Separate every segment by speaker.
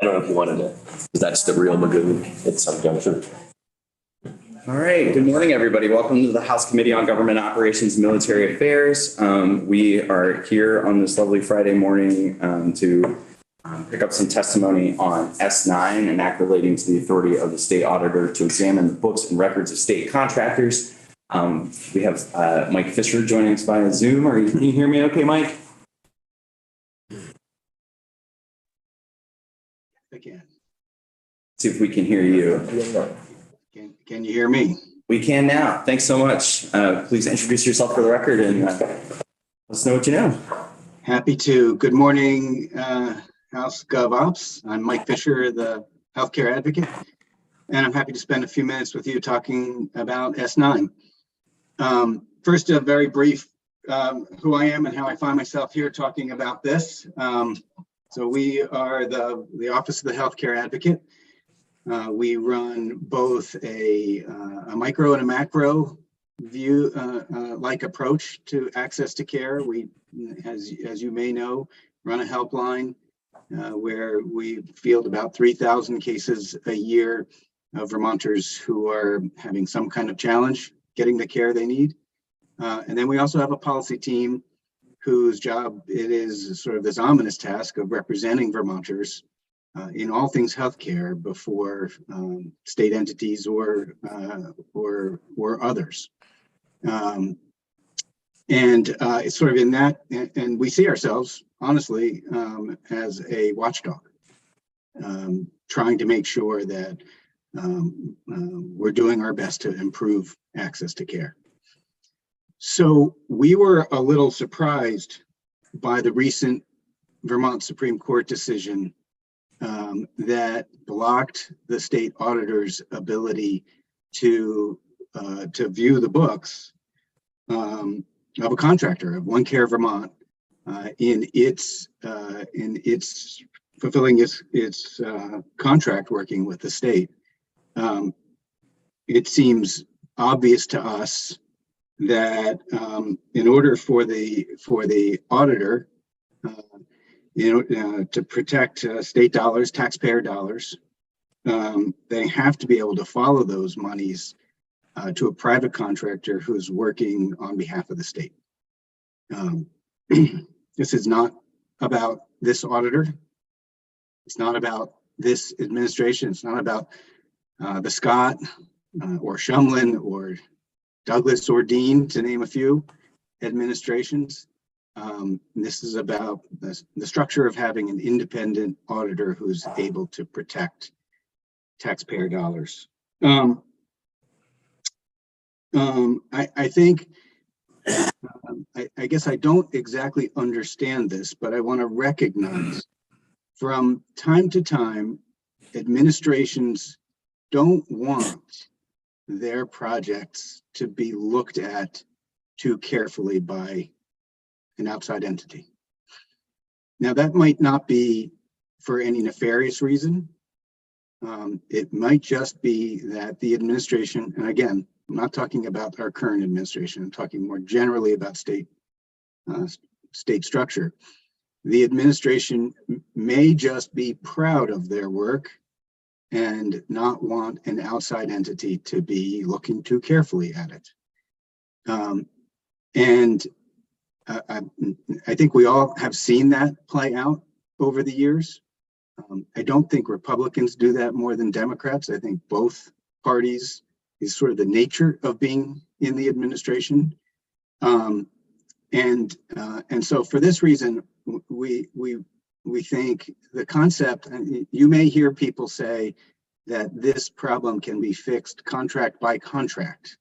Speaker 1: I don't know if you wanted to, because that's the real Magoo at some juncture.
Speaker 2: All right. Good morning, everybody. Welcome to the House Committee on Government Operations and Military Affairs. We are here on this lovely Friday morning to pick up some testimony on S9, an act relating to the authority of the state auditor to examine the books and records of state contractors. We have Mike Fisher joining us via Zoom. Can you hear me okay, Mike?
Speaker 3: I can.
Speaker 2: See if we can hear you.
Speaker 3: Can you hear me?
Speaker 2: We can now. Thanks so much. Please introduce yourself for the record and let us know what you know.
Speaker 3: Happy to. Good morning, House GovOps. I'm Mike Fisher, the healthcare advocate, and I'm happy to spend a few minutes with you talking about S9. First, a very brief who I am and how I find myself here talking about this. So we are the Office of the Healthcare Advocate. We run both a micro and a macro view like approach to access to care. We, as you may know, run a helpline where we field about 3,000 cases a year of Vermonters who are having some kind of challenge getting the care they need. And then we also have a policy team whose job it is sort of this ominous task of representing Vermonters in all things healthcare before state entities or others. It's sort of in that, and we see ourselves honestly as a watchdog, trying to make sure that we're doing our best to improve access to care. So we were a little surprised by the recent Vermont Supreme Court decision that blocked the state auditor's ability to view the books of a contractor of OneCare Vermont in its fulfilling its contract working with the state. It seems obvious to us that in order for the auditor to protect state dollars, taxpayer dollars, they have to be able to follow those monies to a private contractor who's working on behalf of the state. This is not about this auditor. It's not about this administration. It's not about the Scott or Shumlin or Douglas or Dean, to name a few administrations. This is about the structure of having an independent auditor who's able to protect taxpayer dollars. I think, I guess I don't exactly understand this, but I want to recognize from time to time, administrations don't want their projects to be looked at too carefully by an outside entity. Now, that might not be for any nefarious reason. It might just be that the administration, and again, I'm not talking about our current administration, I'm talking more generally about state structure. The administration may just be proud of their work and not want an outside entity to be looking too carefully at it. I think we all have seen that play out over the years. I don't think Republicans do that more than Democrats. I think both parties is sort of the nature of being in the administration. And so for this reason, we think the concept, you may hear people say that this problem can be fixed contract by contract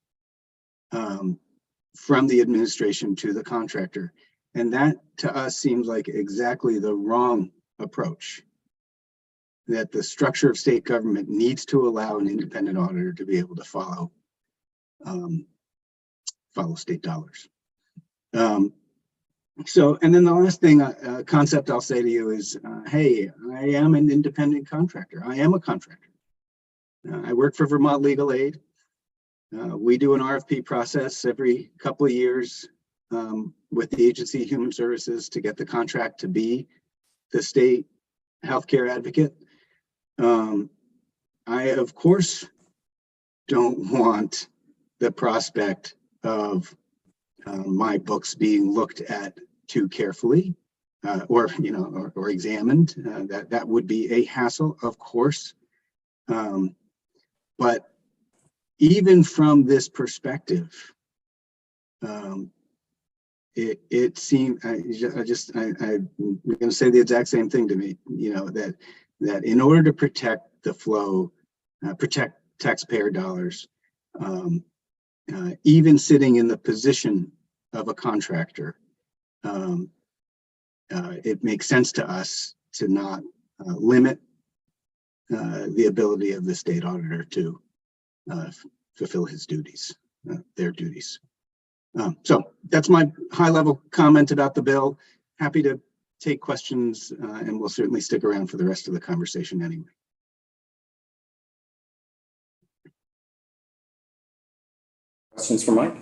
Speaker 3: from the administration to the contractor. And that to us seems like exactly the wrong approach, that the structure of state government needs to allow an independent auditor to be able to follow state dollars. So, and then the last thing, concept I'll say to you is, hey, I am an independent contractor. I am a contractor. I work for Vermont Legal Aid. We do an RFP process every couple of years with the Agency of Human Services to get the contract to be the state healthcare advocate. I, of course, don't want the prospect of my books being looked at too carefully, or examined. That would be a hassle, of course. But even from this perspective, it seemed, I'm going to say the exact same thing to me, that in order to protect the flow, protect taxpayer dollars, even sitting in the position of a contractor, it makes sense to us to not limit the ability of the state auditor to fulfill his duties, their duties. So that's my high-level comment about the bill. Happy to take questions, and we'll certainly stick around for the rest of the conversation anyway.
Speaker 2: Questions for Mike?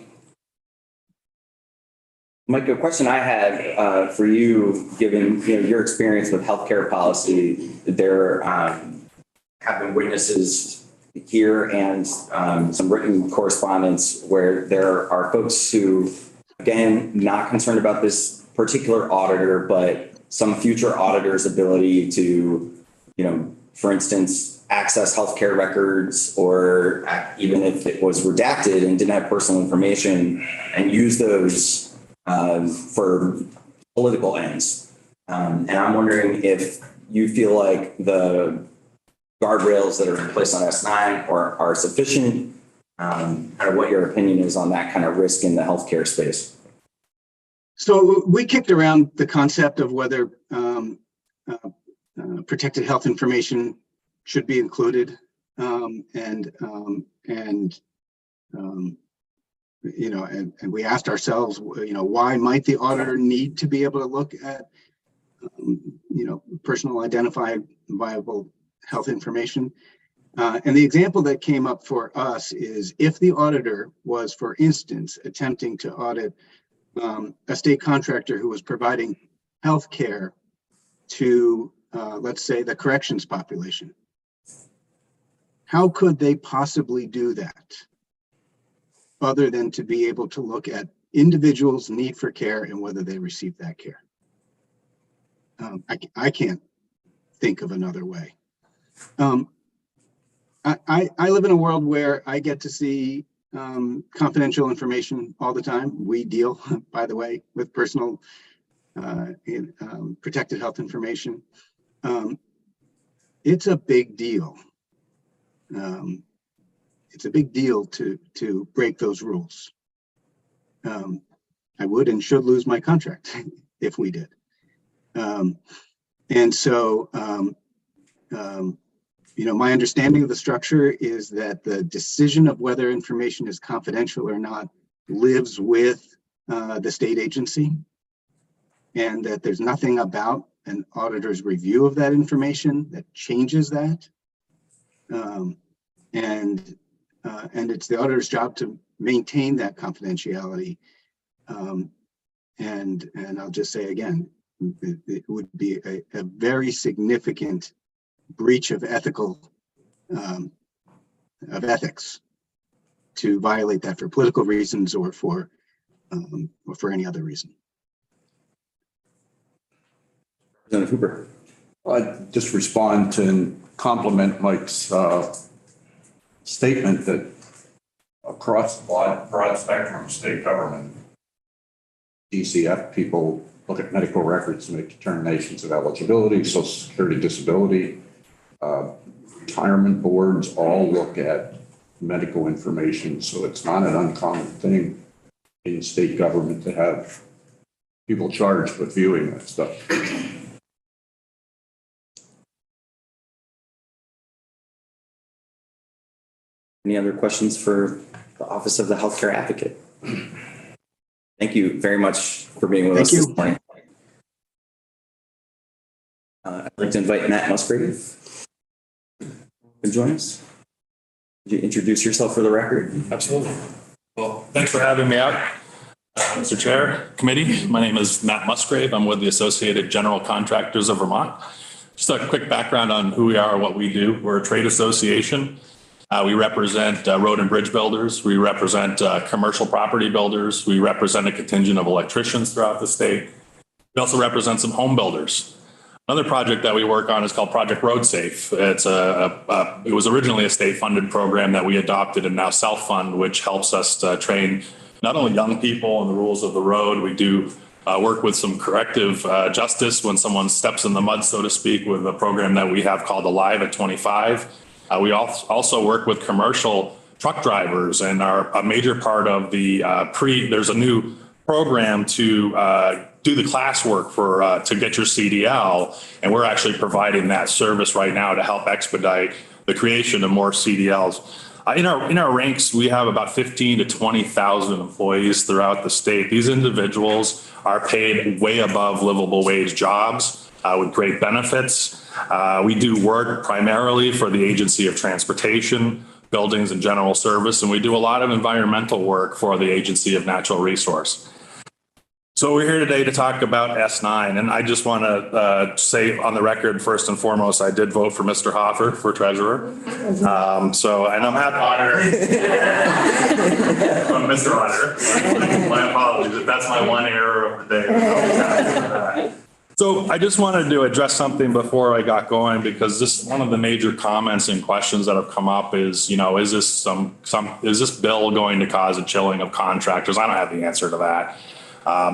Speaker 2: Mike, a question I had for you, given your experience with healthcare policy, there have been witnesses here and some written correspondence where there are folks who, again, not concerned about this particular auditor, but some future auditor's ability to, for instance, access healthcare records, or even if it was redacted and didn't have personal information, and use those for political ends. And I'm wondering if you feel like the guardrails that are in place on S9 are sufficient, kind of what your opinion is on that kind of risk in the healthcare space.
Speaker 3: So we kicked around the concept of whether protected health information should be included, and we asked ourselves, why might the auditor need to be able to look at, personal identifiable health information? And the example that came up for us is if the auditor was, for instance, attempting to audit a state contractor who was providing health care to, let's say, the corrections population. How could they possibly do that other than to be able to look at individuals' need for care and whether they receive that care? I can't think of another way. I live in a world where I get to see confidential information all the time. We deal, by the way, with personal protected health information. It's a big deal. It's a big deal to break those rules. I would and should lose my contract if we did. And so, my understanding of the structure is that the decision of whether information is confidential or not lives with the state agency, and that there's nothing about an auditor's review of that information that changes that. And it's the auditor's job to maintain that confidentiality. And I'll just say again, it would be a very significant breach of ethics to violate that for political reasons or for any other reason.
Speaker 2: Representative Hooper.
Speaker 4: I'd just respond to and compliment Mike's statement that across the broad spectrum of state government, DCF people look at medical records to make determinations of eligibility, Social Security, disability. Retirement boards all look at medical information, so it's not an uncommon thing in state government to have people charged with viewing that stuff.
Speaker 2: Any other questions for the Office of the Healthcare Advocate? Thank you very much for being with us this morning. I'd like to invite Matt Musgrave to join us. Could you introduce yourself for the record?
Speaker 5: Absolutely. Well, thanks for having me out. Mr. Chair, committee, my name is Matt Musgrave. I'm with the Associated General Contractors of Vermont. just a quick background on who we are, what we do. We're a trade association. We represent road and bridge builders. We represent commercial property builders. We represent a contingent of electricians throughout the state. We also represent some home builders. Another project that we work on is called Project Road Safe. It was originally a state-funded program that we adopted and now self-fund, which helps us to train not only young people on the rules of the road. We do work with some corrective justice when someone steps in the mud, so to speak, with a program that we have called Alive at 25. We also work with commercial truck drivers, and are a major part of the there's a new program to do the classwork for to get your CDL, and we're actually providing that service right now to help expedite the creation of more CDLs. In our ranks, we have about 15 to 20,000 employees throughout the state. These individuals are paid way above livable wage jobs with great benefits. We do work primarily for the Agency of Transportation, Buildings and General Service, and we do a lot of environmental work for the Agency of Natural Resource. So we're here today to talk about S9, and I just want to say on the record, first and foremost, I did vote for Mr. Hoffer for treasurer. And I'm happy. From Mr. Auditor. My apologies. That's my one error of the day. So I just wanted to address something before I got going, because this one of the major comments and questions that have come up is, is this bill going to cause a chilling of contractors? I don't have the answer to that.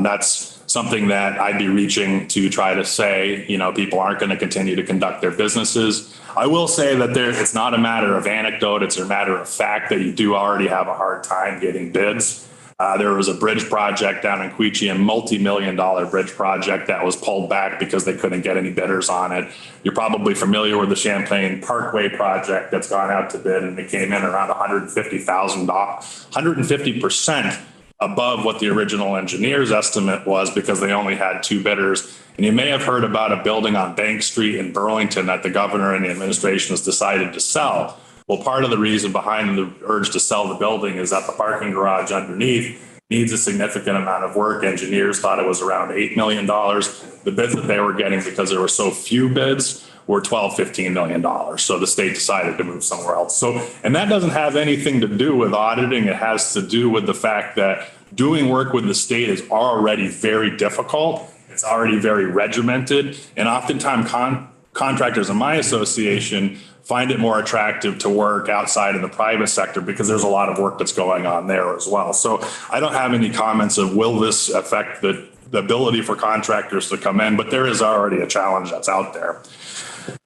Speaker 5: That's something that I'd be reaching to try to say, people aren't going to continue to conduct their businesses. I will say that it's not a matter of anecdote. It's a matter of fact that you do already have a hard time getting bids. There was a bridge project down in Quechee, a multi-million-dollar bridge project that was pulled back because they couldn't get any bidders on it. You're probably familiar with the Champlain Parkway project that's gone out to bid, and it came in around $150,000, 150% above what the original engineer's estimate was, because they only had two bidders. And you may have heard about a building on Bank Street in Burlington that the governor and the administration has decided to sell. Well, part of the reason behind the urge to sell the building is that the parking garage underneath needs a significant amount of work. Engineers thought it was around $8 million. The bids that they were getting, because there were so few bids, were $12, $15 million. So the state decided to move somewhere else. And that doesn't have anything to do with auditing. It has to do with the fact that doing work with the state is already very difficult. It's already very regimented. And oftentimes contractors in my association find it more attractive to work outside in the private sector because there's a lot of work that's going on there as well. So I don't have any comments of will this affect the ability for contractors to come in, but there is already a challenge that's out there.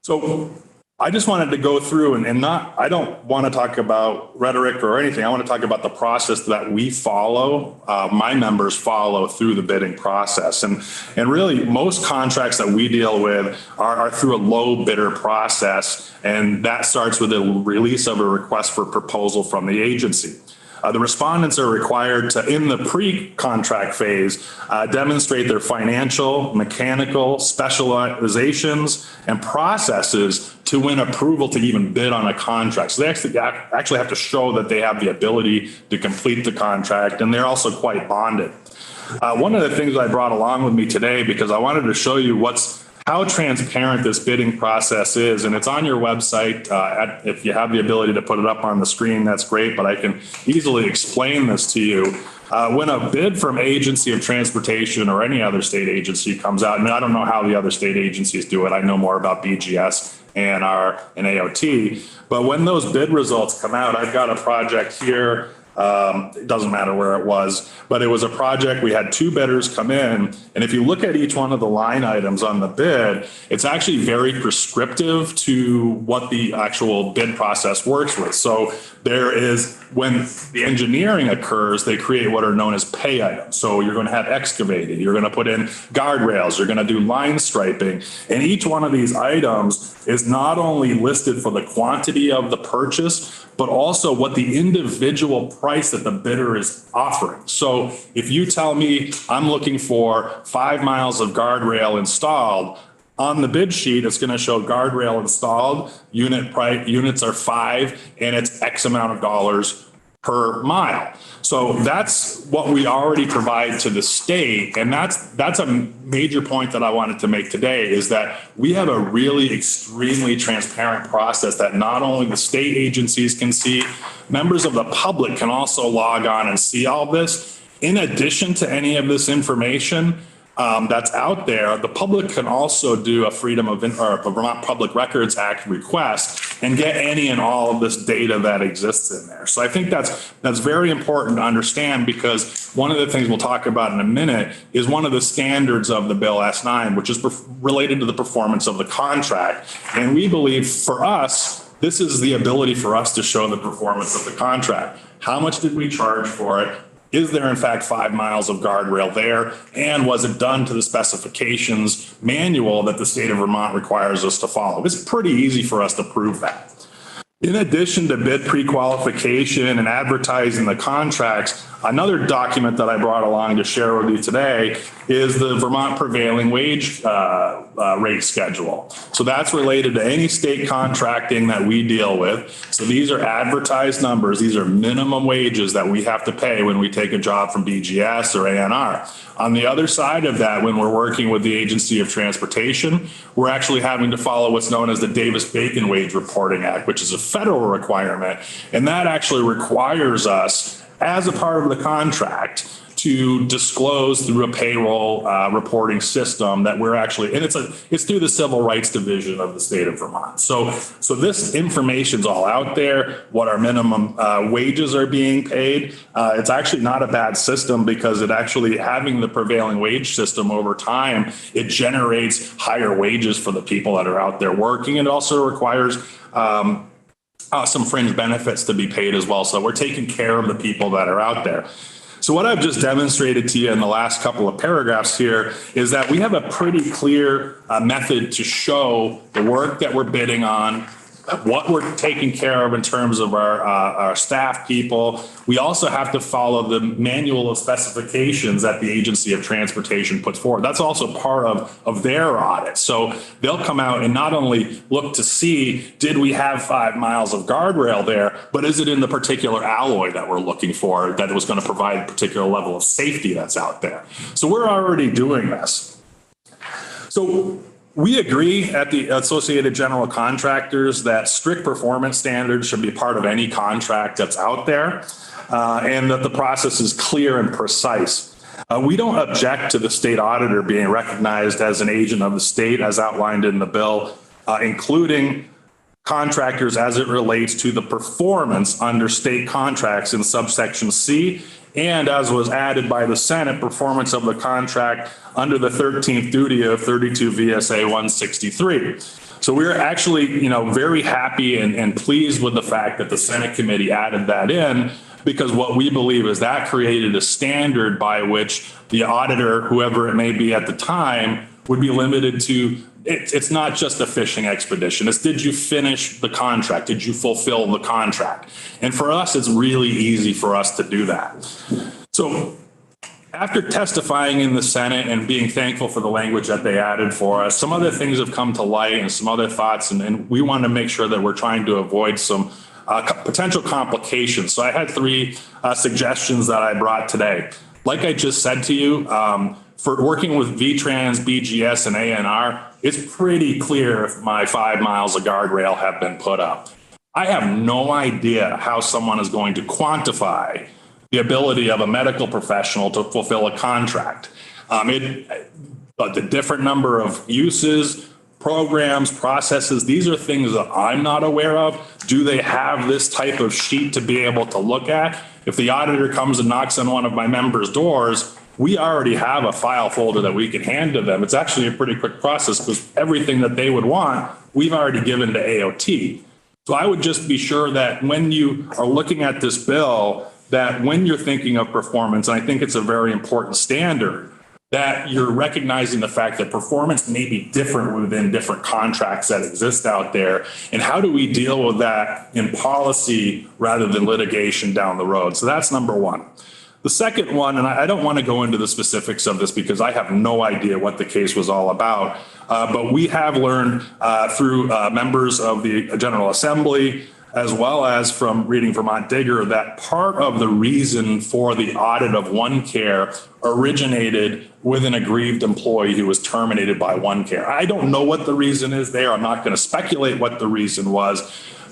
Speaker 5: So I just wanted to go through I don't want to talk about rhetoric or anything. I want to talk about the process that we follow, my members follow through the bidding process. And really most contracts that we deal with are through a low bidder process. And that starts with the release of a request for proposal from the agency. The respondents are required to, in the pre-contract phase, demonstrate their financial, mechanical, specializations, and processes to win approval to even bid on a contract. So they actually have to show that they have the ability to complete the contract, and they're also quite bonded. One of the things I brought along with me today, because I wanted to show you how transparent this bidding process is, and it's on your website. If you have the ability to put it up on the screen, that's great, but I can easily explain this to you. When a bid from Agency of Transportation or any other state agency comes out, and I don't know how the other state agencies do it, I know more about BGS, ANR, and AOT, but when those bid results come out, I've got a project here. It doesn't matter where it was, but it was a project. We had two bidders come in. And if you look at each one of the line items on the bid, it's actually very prescriptive to what the actual bid process works with. So there is, when the engineering occurs, they create what are known as pay items. So you're going to have excavated, you're going to put in guardrails, you're going to do line striping. And each one of these items is not only listed for the quantity of the purchase, but also what the individual price that the bidder is offering. So if you tell me I'm looking for 5 miles of guardrail installed, on the bid sheet, it's going to show guardrail installed, units are 5, and it's X amount of dollars per mile. So that's what we already provide to the state. And that's a major point that I wanted to make today, is that we have a really extremely transparent process that not only the state agencies can see, members of the public can also log on and see all this. In addition to any of this information that's out there, the public can also do a Vermont Public Records Act request and get any and all of this data that exists in there. So I think that's very important to understand, because one of the things we'll talk about in a minute is one of the standards of the Bill S9, which is related to the performance of the contract. And we believe for us, this is the ability for us to show the performance of the contract. How much did we charge for it? Is there in fact 5 miles of guardrail there? And was it done to the specifications manual that the state of Vermont requires us to follow? It's pretty easy for us to prove that. In addition to bid pre-qualification and advertising the contracts, another document that I brought along to share with you today is the Vermont prevailing wage rate schedule. So that's related to any state contracting that we deal with. So these are advertised numbers. These are minimum wages that we have to pay when we take a job from BGS or ANR. On the other side of that, when we're working with the Agency of Transportation, we're actually having to follow what's known as the Davis-Bacon Wage Reporting Act, which is a federal requirement. And that actually requires us, as a part of the contract, to disclose through a payroll reporting system that we're actually, and it's through the Civil Rights Division of the state of Vermont. So this information's all out there, what our minimum wages are being paid. It's actually not a bad system, because it actually, having the prevailing wage system over time, it generates higher wages for the people that are out there working. It also requires some fringe benefits to be paid as well. So we're taking care of the people that are out there. So what I've just demonstrated to you in the last couple of paragraphs here is that we have a pretty clear method to show the work that we're bidding on, what we're taking care of in terms of our staff people. We also have to follow the manual of specifications that the Agency of Transportation puts forward. That's also part of their audit. So they'll come out and not only look to see, did we have 5 miles of guardrail there, but is it in the particular alloy that we're looking for that was going to provide a particular level of safety that's out there. So we're already doing this. So we agree at the Associated General Contractors that strict performance standards should be part of any contract that's out there, and that the process is clear and precise. We don't object to the state auditor being recognized as an agent of the state as outlined in the bill, including contractors as it relates to the performance under state contracts in subsection C, and as was added by the Senate, performance of the contract under the 13th duty of 32 VSA 163. So we're actually, very happy and pleased with the fact that the Senate committee added that in, because what we believe is that created a standard by which the auditor, whoever it may be at the time, would be limited to. It's not just a fishing expedition. It's, did you finish the contract? Did you fulfill the contract? And for us, it's really easy for us to do that. So after testifying in the Senate and being thankful for the language that they added for us, some other things have come to light and some other thoughts, and we want to make sure that we're trying to avoid some potential complications. So I had 3 suggestions that I brought today. Like I just said to you, for working with VTrans, BGS, and ANR, it's pretty clear if my 5 miles of guardrail have been put up. I have no idea how someone is going to quantify the ability of a medical professional to fulfill a contract. But the different number of uses, programs, processes, these are things that I'm not aware of. Do they have this type of sheet to be able to look at? If the auditor comes and knocks on one of my members' doors, we already have a file folder that we can hand to them. It's actually a pretty quick process, because everything that they would want, we've already given to AOT. So I would just be sure that when you are looking at this bill, that when you're thinking of performance, and I think it's a very important standard, that you're recognizing the fact that performance may be different within different contracts that exist out there. And how do we deal with that in policy rather than litigation down the road? So that's number one. The second one, and I don't want to go into the specifics of this because I have no idea what the case was all about, but we have learned through members of the General Assembly, as well as from reading Vermont Digger, that part of the reason for the audit of OneCare originated with an aggrieved employee who was terminated by OneCare. I don't know what the reason is there. I'm not going to speculate what the reason was.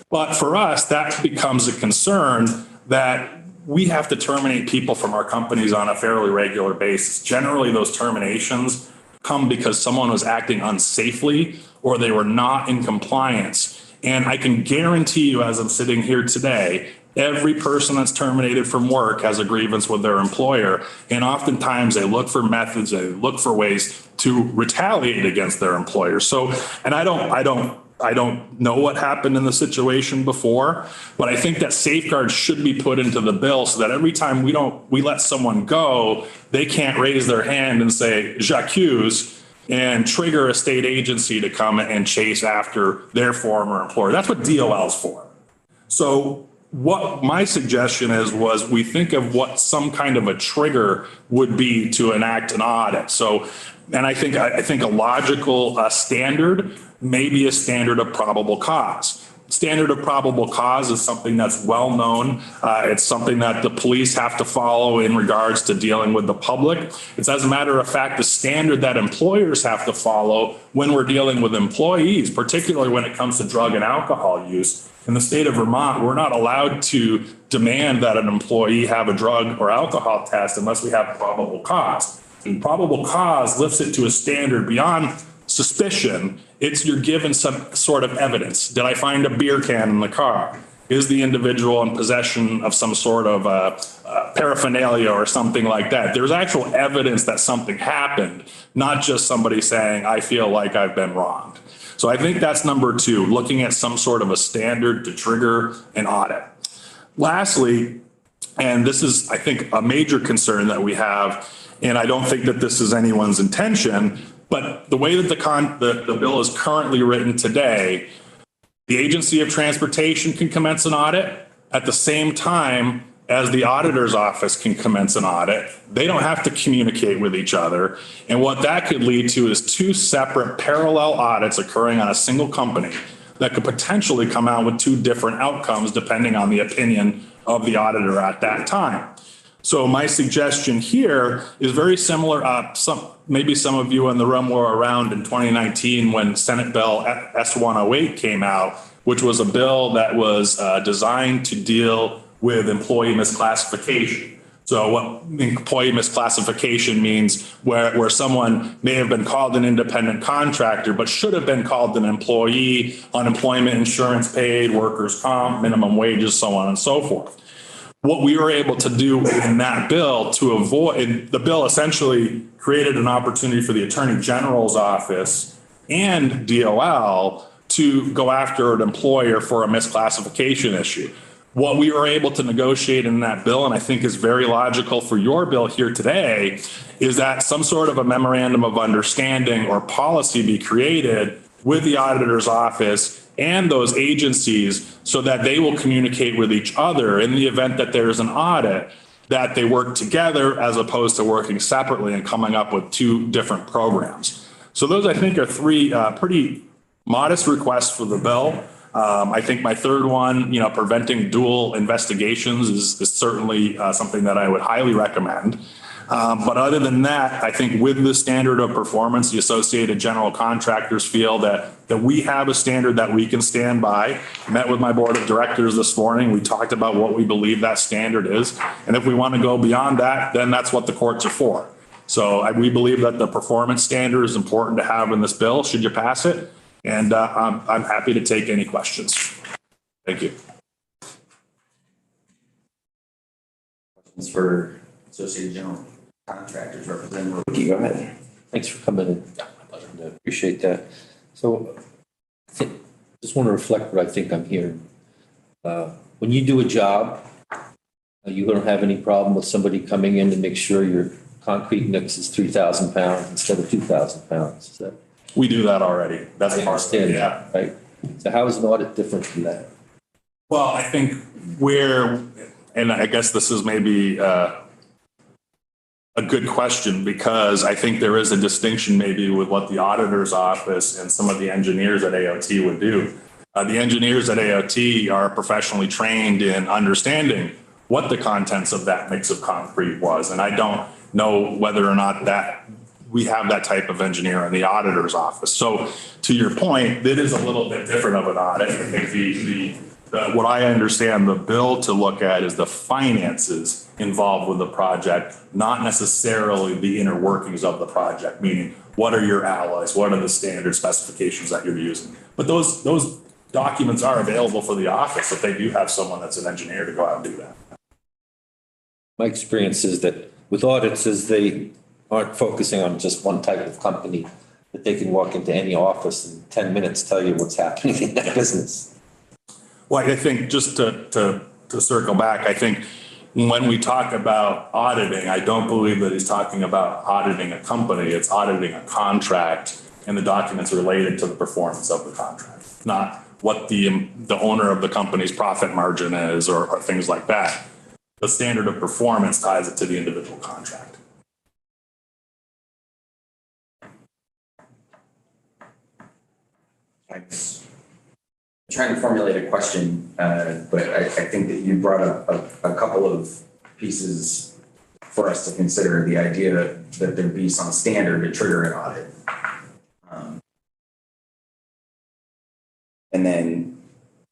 Speaker 5: But for us, that becomes a concern that we have to terminate people from our companies on a fairly regular basis. Generally, those terminations come because someone was acting unsafely or they were not in compliance. And I can guarantee you, as I'm sitting here today, every person that's terminated from work has a grievance with their employer. And oftentimes they look for methods, they look for ways to retaliate against their employer. So, and I don't know what happened in the situation before, but I think that safeguards should be put into the bill so that every time we let someone go, they can't raise their hand and say, j'accuse, and trigger a state agency to come and chase after their former employer. That's what DOL's for. So what my suggestion was we think of what some kind of a trigger would be to enact an audit. So, and I think a logical standard may be a standard of probable cause. Standard of probable cause is something that's well known. It's something that the police have to follow in regards to dealing with the public. It's, as a matter of fact, the standard that employers have to follow when we're dealing with employees, particularly when it comes to drug and alcohol use. In the state of Vermont, we're not allowed to demand that an employee have a drug or alcohol test unless we have probable cause. And probable cause lifts it to a standard beyond suspicion. It's you're given some sort of evidence. Did I find a beer can in the car? Is the individual in possession of some sort of paraphernalia or something like that? There's actual evidence that something happened, not just somebody saying, I feel like I've been wronged. So I think that's number two, looking at some sort of a standard to trigger an audit. Lastly, and this is, I think, a major concern that we have, and I don't think that this is anyone's intention, but the way that the bill is currently written today, the Agency of Transportation can commence an audit at the same time as the auditor's office can commence an audit. They don't have to communicate with each other. And what that could lead to is two separate parallel audits occurring on a single company that could potentially come out with two different outcomes depending on the opinion of the auditor at that time. So my suggestion here is very similar. Maybe some of you in the room were around in 2019 when Senate Bill S-108 came out, which was a bill that was designed to deal with employee misclassification. So what employee misclassification means where someone may have been called an independent contractor, but should have been called an employee, unemployment insurance paid, workers' comp, minimum wages, so on and so forth. What we were able to do in that bill to avoid, the bill essentially created an opportunity for the Attorney General's office and DOL to go after an employer for a misclassification issue. What we were able to negotiate in that bill, and I think is very logical for your bill here today, is that some sort of a memorandum of understanding or policy be created with the auditor's office and those agencies so that they will communicate with each other in the event that there's an audit, that they work together as opposed to working separately and coming up with two different programs. So those, I think, are three pretty modest requests for the bill. I think my third one, preventing dual investigations is certainly something that I would highly recommend. But other than that, I think with the standard of performance, the Associated General Contractors feel that we have a standard that we can stand by. I met with my board of directors this morning. We talked about what we believe that standard is. And if we want to go beyond that, then that's what the courts are for. So we believe that the performance standard is important to have in this bill, should you pass it. And I'm happy to take any questions. Thank you.
Speaker 1: Questions for Associated General Contractors, Representative Rookie, go ahead.
Speaker 6: Thanks for coming in. Yeah, my pleasure. I appreciate that. So just want to reflect what I think I'm hearing. When you do a job, you don't have any problem with somebody coming in to make sure your concrete mix is 3,000 pounds instead of 2,000 pounds. Is that?
Speaker 5: We do that already. That's
Speaker 6: I understand, yeah. Right? So how is an audit different from that?
Speaker 5: Well, I think and I guess this is maybe a good question, because I think there is a distinction maybe with what the auditor's office and some of the engineers at AOT would do. The engineers at AOT are professionally trained in understanding what the contents of that mix of concrete was. And I don't know whether or not that we have that type of engineer in the auditor's office. So to your point, it is a little bit different of an audit. I think what I understand the bill to look at is the finances involved with the project, not necessarily the inner workings of the project, meaning what are your alloys? What are the standard specifications that you're using? But those documents are available for the office if they do have someone that's an engineer to go out and do that.
Speaker 6: My experience is that with audits is they aren't focusing on just one type of company, that they can walk into any office in 10 minutes, tell you what's happening in that business.
Speaker 5: Well, I think just to circle back, I think when we talk about auditing, I don't believe that he's talking about auditing a company. It's auditing a contract and the documents related to the performance of the contract, not what the owner of the company's profit margin is or things like that. The standard of performance ties it to the individual contract.
Speaker 1: I'm trying to formulate a question, but I think that you brought up a couple of pieces for us to consider. The idea that there be some standard to trigger an audit.
Speaker 2: And then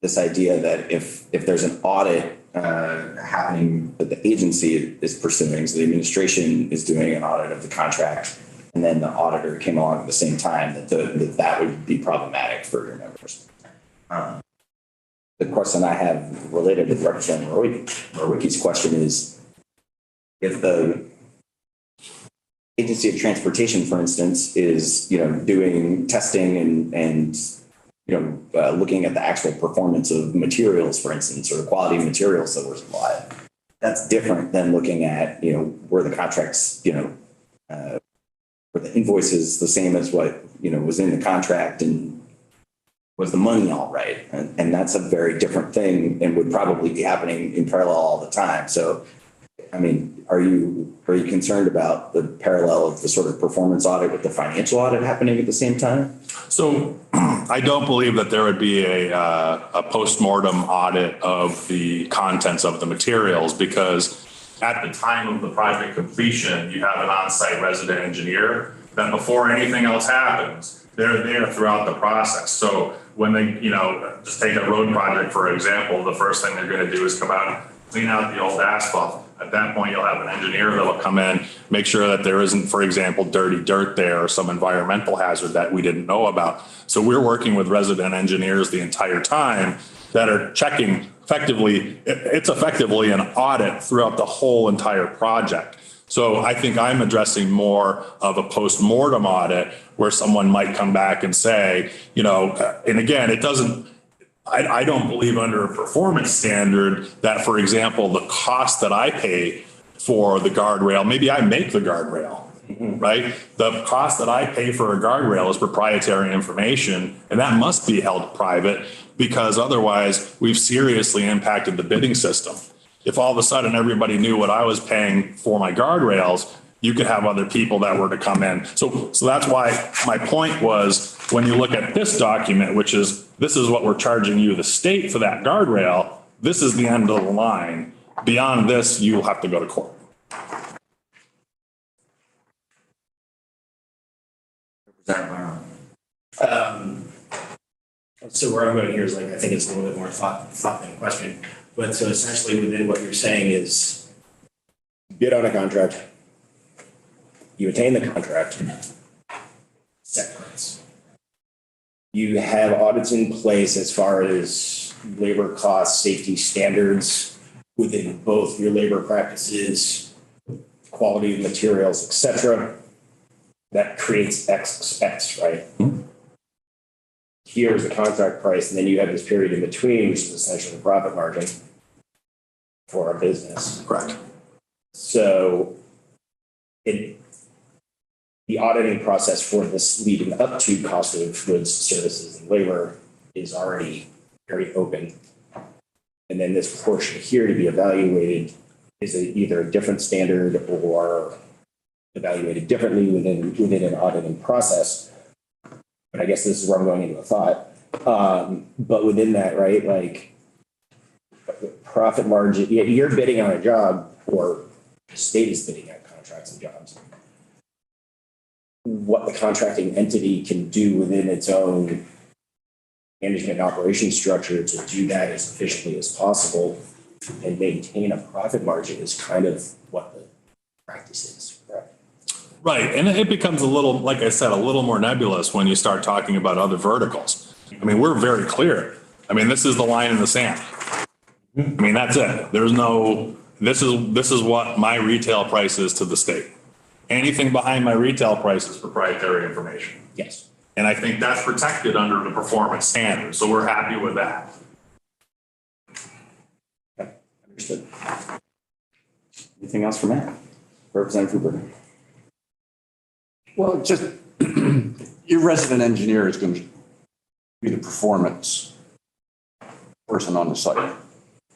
Speaker 2: this idea that if there's an audit happening that the agency is pursuing, so the administration is doing an audit of the contract, and then the auditor came along at the same time, that would be problematic for your members. The question I have related to Representative Rowicki's question is, if the Agency of Transportation, for instance, is doing testing and looking at the actual performance of materials, for instance, or the quality of materials that were supplied, that's different than looking at where the contracts where the invoice is the same as what was in the contract and was the money all right, and that's a very different thing and would probably be happening in parallel all the time. So I mean, are you concerned about the parallel of the sort of performance audit with the financial audit happening at the same time?
Speaker 5: So I don't believe that there would be a postmortem audit of the contents of the materials, because at the time of the project completion, you have an on-site resident engineer that before anything else happens, they're there throughout the process. So when they, just take a road project, for example, the first thing they're going to do is come out and clean out the old asphalt. At that point, you'll have an engineer that will come in, make sure that there isn't, for example, dirty dirt there or some environmental hazard that we didn't know about. So we're working with resident engineers the entire time that are checking effectively. It's effectively an audit throughout the whole entire project. So I think I'm addressing more of a post-mortem audit where someone might come back and say, and again, it doesn't, I don't believe under a performance standard that, for example, the cost that I pay for the guardrail, maybe I make the guardrail, right? The cost that I pay for a guardrail is proprietary information, and that must be held private, because otherwise we've seriously impacted the bidding system. If all of a sudden everybody knew what I was paying for my guardrails, you could have other people that were to come in. So that's why my point was, when you look at this document, which is, this is what we're charging you, the state, for that guardrail, this is the end of the line. Beyond this, you'll have to go to court.
Speaker 7: So where I'm going here is I think it's a little bit more thought than question. But so essentially within what you're saying is bid on a contract, you attain the contract, set price. You have audits in place as far as labor costs, safety standards within both your labor practices, quality of materials, et cetera. That creates X expense, right? Mm-hmm. Here's the contract price, and then you have this period in between, which is essentially the profit margin for our business.
Speaker 5: Correct.
Speaker 7: So the auditing process for this leading up to cost of goods, services, and labor is already very open. And then this portion here to be evaluated is either a different standard or evaluated differently within an auditing process. But I guess this is where I'm going into a thought. But within that, right, like profit margin, you're bidding on a job or the state is bidding on contracts and jobs. What the contracting entity can do within its own management and operation structure to do that as efficiently as possible and maintain a profit margin is kind of what the practice is, right?
Speaker 5: Right, and it becomes a little, like I said, a little more nebulous when you start talking about other verticals. I mean, we're very clear. I mean, this is the line in the sand. I mean, that's it. There's no, this is what my retail price is to the state. Anything behind my retail price is proprietary information.
Speaker 7: Yes.
Speaker 5: And I think that's protected under the performance standards, so we're happy with that.
Speaker 2: Understood. Anything else for Matt? Representative Huber.
Speaker 4: Well, just your resident engineer is going to be the performance person on the site.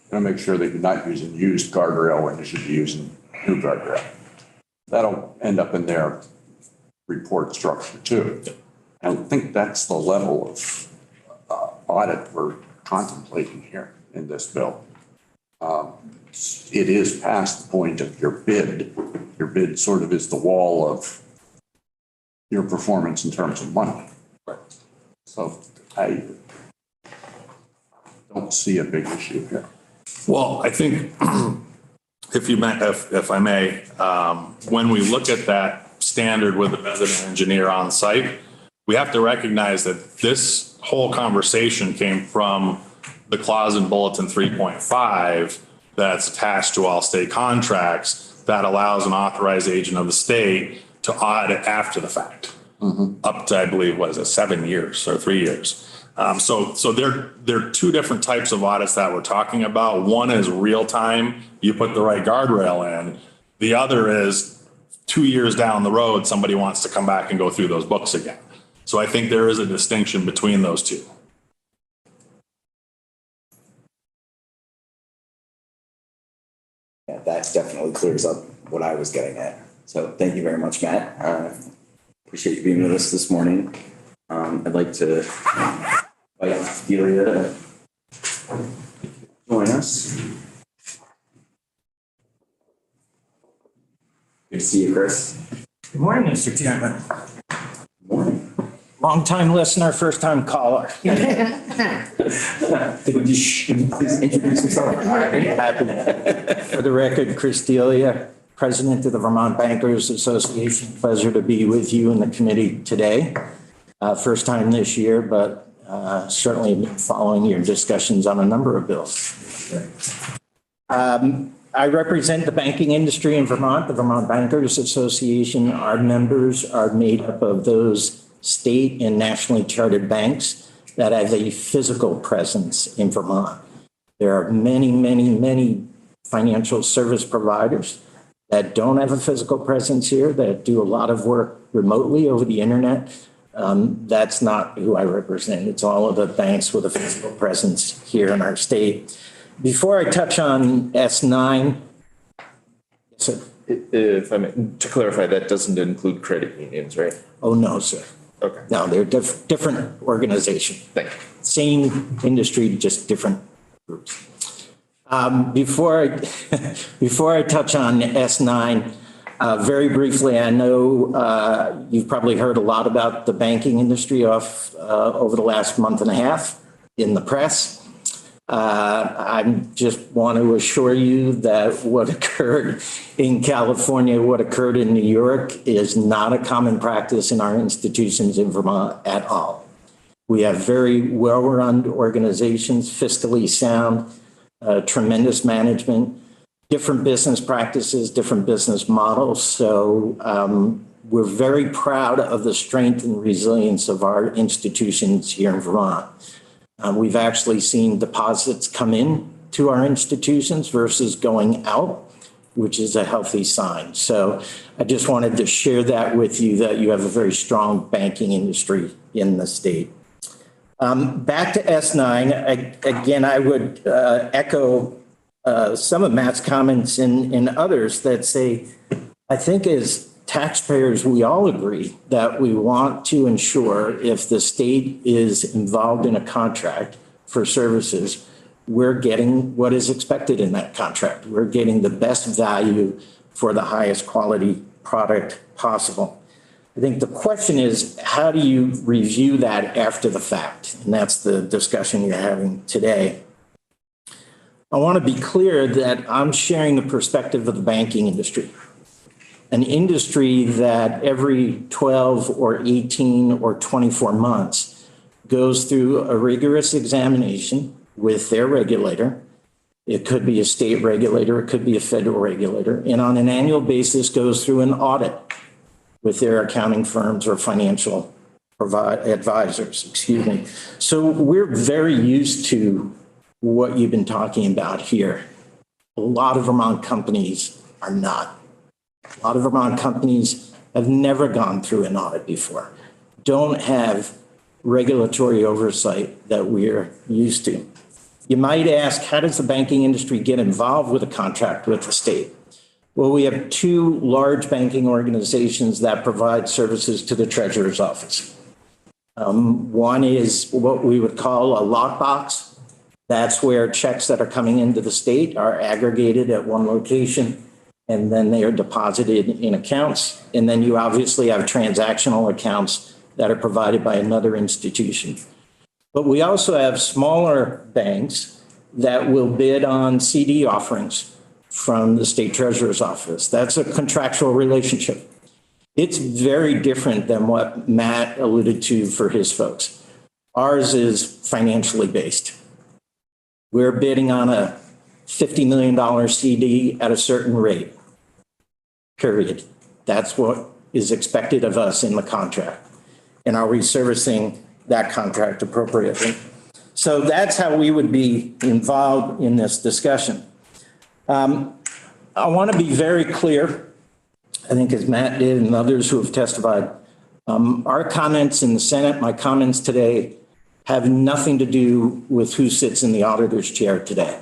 Speaker 4: Going to make sure that you're not using used guardrail when you should be using new guardrail. That'll end up in their report structure too. I think that's the level of audit we're contemplating here in this bill. It is past the point of your bid. Your bid sort of is the wall of your performance in terms of money. So I don't see a big issue here.
Speaker 5: Well, I think if I may, when we look at that standard with the resident engineer on site, we have to recognize that this whole conversation came from the clause in Bulletin 3.5 that's attached to all state contracts that allows an authorized agent of the state to audit after the fact. Up to, I believe, what is it, 7 years or 3 years. So there are two different types of audits that we're talking about. One is real time, you put the right guardrail in. The other is 2 years down the road, somebody wants to come back and go through those books again. So I think there is a distinction between those two.
Speaker 2: Yeah, that definitely clears up what I was getting at. So thank you very much, Matt. Appreciate you being with us this morning. I'd like to invite Delia to join us. Good to see you, Chris.
Speaker 8: Good morning, Mr. Chairman.
Speaker 2: Good morning.
Speaker 8: Long-time listener, first-time caller.
Speaker 2: Would you please introduce yourself?
Speaker 8: For the record, Chris Delia, President of the Vermont Bankers Association. Pleasure to be with you in the committee today. First time this year, but certainly been following your discussions on a number of bills. I represent the banking industry in Vermont, the Vermont Bankers Association. Our members are made up of those state and nationally chartered banks that have a physical presence in Vermont. There are many, many, many financial service providers that don't have a physical presence here, that do a lot of work remotely over the internet. That's not who I represent. It's all of the banks with a physical presence here in our state. Before I touch on S9, so,
Speaker 9: If I may, to clarify, that doesn't include credit unions, right?
Speaker 8: oh, no, sir.
Speaker 9: Okay,
Speaker 8: No, they're different organizations.
Speaker 9: thank you.
Speaker 8: Same industry, just different groups. Before I touch on S9, very briefly, I know you've probably heard a lot about the banking industry over the last month and a half in the press. I just want to assure you that what occurred in California, what occurred in New York is not a common practice in our institutions in Vermont at all. We have very well-run organizations, fiscally sound, tremendous management, different business practices, different business models. So we're very proud of the strength and resilience of our institutions here in Vermont. We've actually seen deposits come in to our institutions versus going out, which is a healthy sign. So I just wanted to share that with you, that you have a very strong banking industry in the state. Back to S9, again, I would echo some of Matt's comments and others that say, I think as taxpayers, we all agree that we want to ensure if the state is involved in a contract for services, we're getting what is expected in that contract. We're getting the best value for the highest quality product possible. I think the question is, how do you review that after the fact? And that's the discussion you're having today. I want to be clear that I'm sharing the perspective of the banking industry, an industry that every 12 or 18 or 24 months goes through a rigorous examination with their regulator. It could be a state regulator, it could be a federal regulator, and on an annual basis goes through an audit with their accounting firms or financial advisors, excuse me. So we're very used to what you've been talking about here. A lot of Vermont companies are not. A lot of Vermont companies have never gone through an audit before, don't have regulatory oversight that we're used to. You might ask, how does the banking industry get involved with a contract with the state? Well, we have two large banking organizations that provide services to the treasurer's office. One is what we would call a lockbox. That's where checks that are coming into the state are aggregated at one location, and then they are deposited in accounts. And then you obviously have transactional accounts that are provided by another institution. But we also have smaller banks that will bid on CD offerings from the state treasurer's office. That's a contractual relationship. It's very different than what Matt alluded to for his folks. Ours is financially based. We're bidding on a $50 million CD at a certain rate, period. That's what is expected of us in the contract. And are we servicing that contract appropriately? So that's how we would be involved in this discussion. I want to be very clear, I think as Matt did and others who have testified, our comments in the Senate, my comments today, have nothing to do with who sits in the auditor's chair today.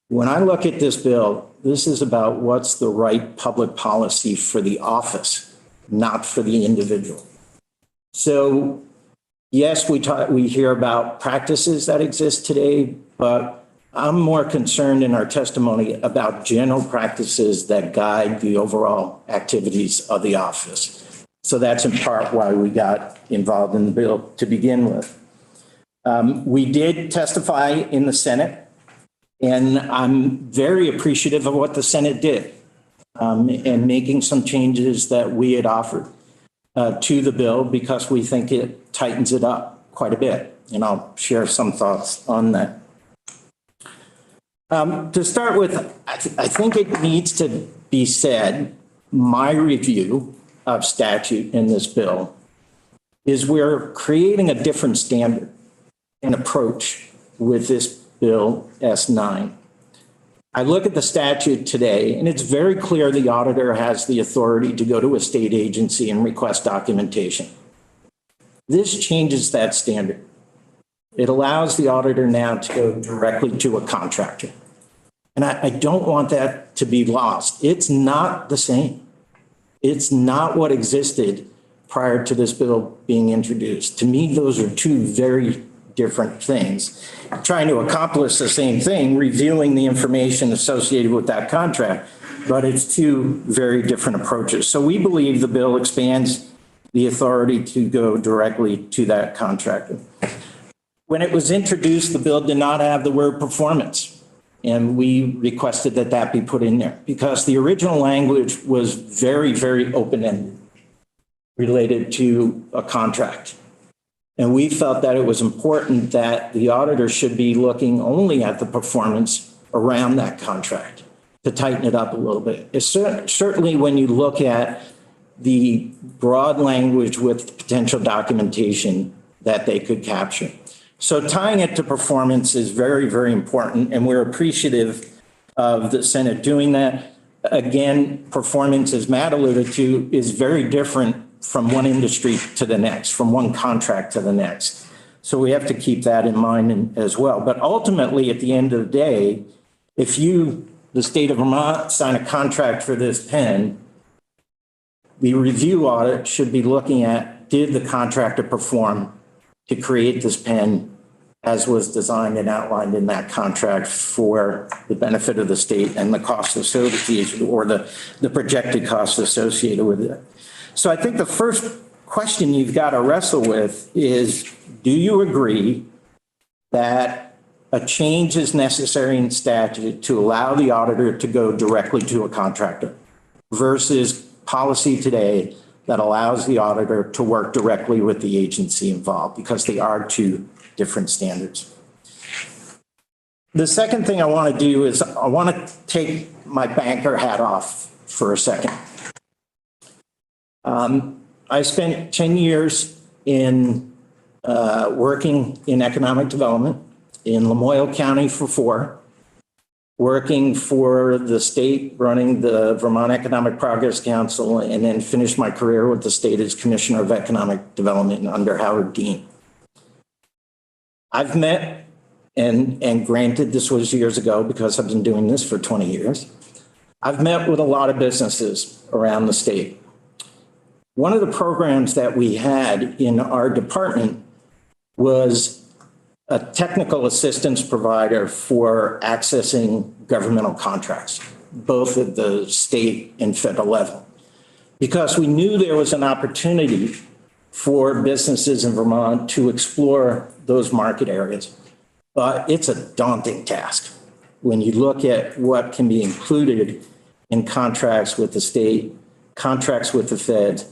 Speaker 8: When I look at this bill, this is about what's the right public policy for the office, not for the individual. So yes, we hear about practices that exist today, but I'm more concerned in our testimony about general practices that guide the overall activities of the office. So that's in part why we got involved in the bill to begin with. We did testify in the Senate, and I'm very appreciative of what the Senate did and making some changes that we had offered to the bill because we think it tightens it up quite a bit. And I'll share some thoughts on that. To start with, I think it needs to be said, my review of statute in this bill is we're creating a different standard and approach with this bill S9. I look at the statute today, and it's very clear the auditor has the authority to go to a state agency and request documentation. This changes that standard. It allows the auditor now to go directly to a contractor. And I don't want that to be lost. It's not the same. It's not what existed prior to this bill being introduced. To me, those are two very different things. Trying to accomplish the same thing, reviewing the information associated with that contract, but it's two very different approaches. So we believe the bill expands the authority to go directly to that contractor. When it was introduced, the bill did not have the word performance. And we requested that that be put in there because the original language was very, very open-ended related to a contract. And we felt that it was important that the auditor should be looking only at the performance around that contract to tighten it up a little bit. It's certainly when you look at the broad language with potential documentation that they could capture. So tying it to performance is very, very important, and we're appreciative of the Senate doing that. Again, performance, as Matt alluded to, is very different from one industry to the next, from one contract to the next. So we have to keep that in mind as well. But ultimately, at the end of the day, if you, the state of Vermont, sign a contract for this pen, the review audit should be looking at, did the contractor perform to create this pen as was designed and outlined in that contract for the benefit of the state and the cost associated, or the projected costs associated with it. So I think the first question you've got to wrestle with is, do you agree that a change is necessary in statute to allow the auditor to go directly to a contractor versus policy today that allows the auditor to work directly with the agency involved, because they are two different standards. The second thing I want to do is I want to take my banker hat off for a second. I spent 10 years in working in economic development in Lamoille County for 4, working for the state, running the Vermont Economic Progress Council, and then finished my career with the state as Commissioner of Economic Development under Howard Dean. I've met, and granted this was years ago because I've been doing this for 20 years, I've met with a lot of businesses around the state. One of the programs that we had in our department was a technical assistance provider for accessing governmental contracts, both at the state and federal level, because we knew there was an opportunity for businesses in Vermont to explore those market areas. But it's a daunting task when you look at what can be included in contracts with the state, contracts with the feds.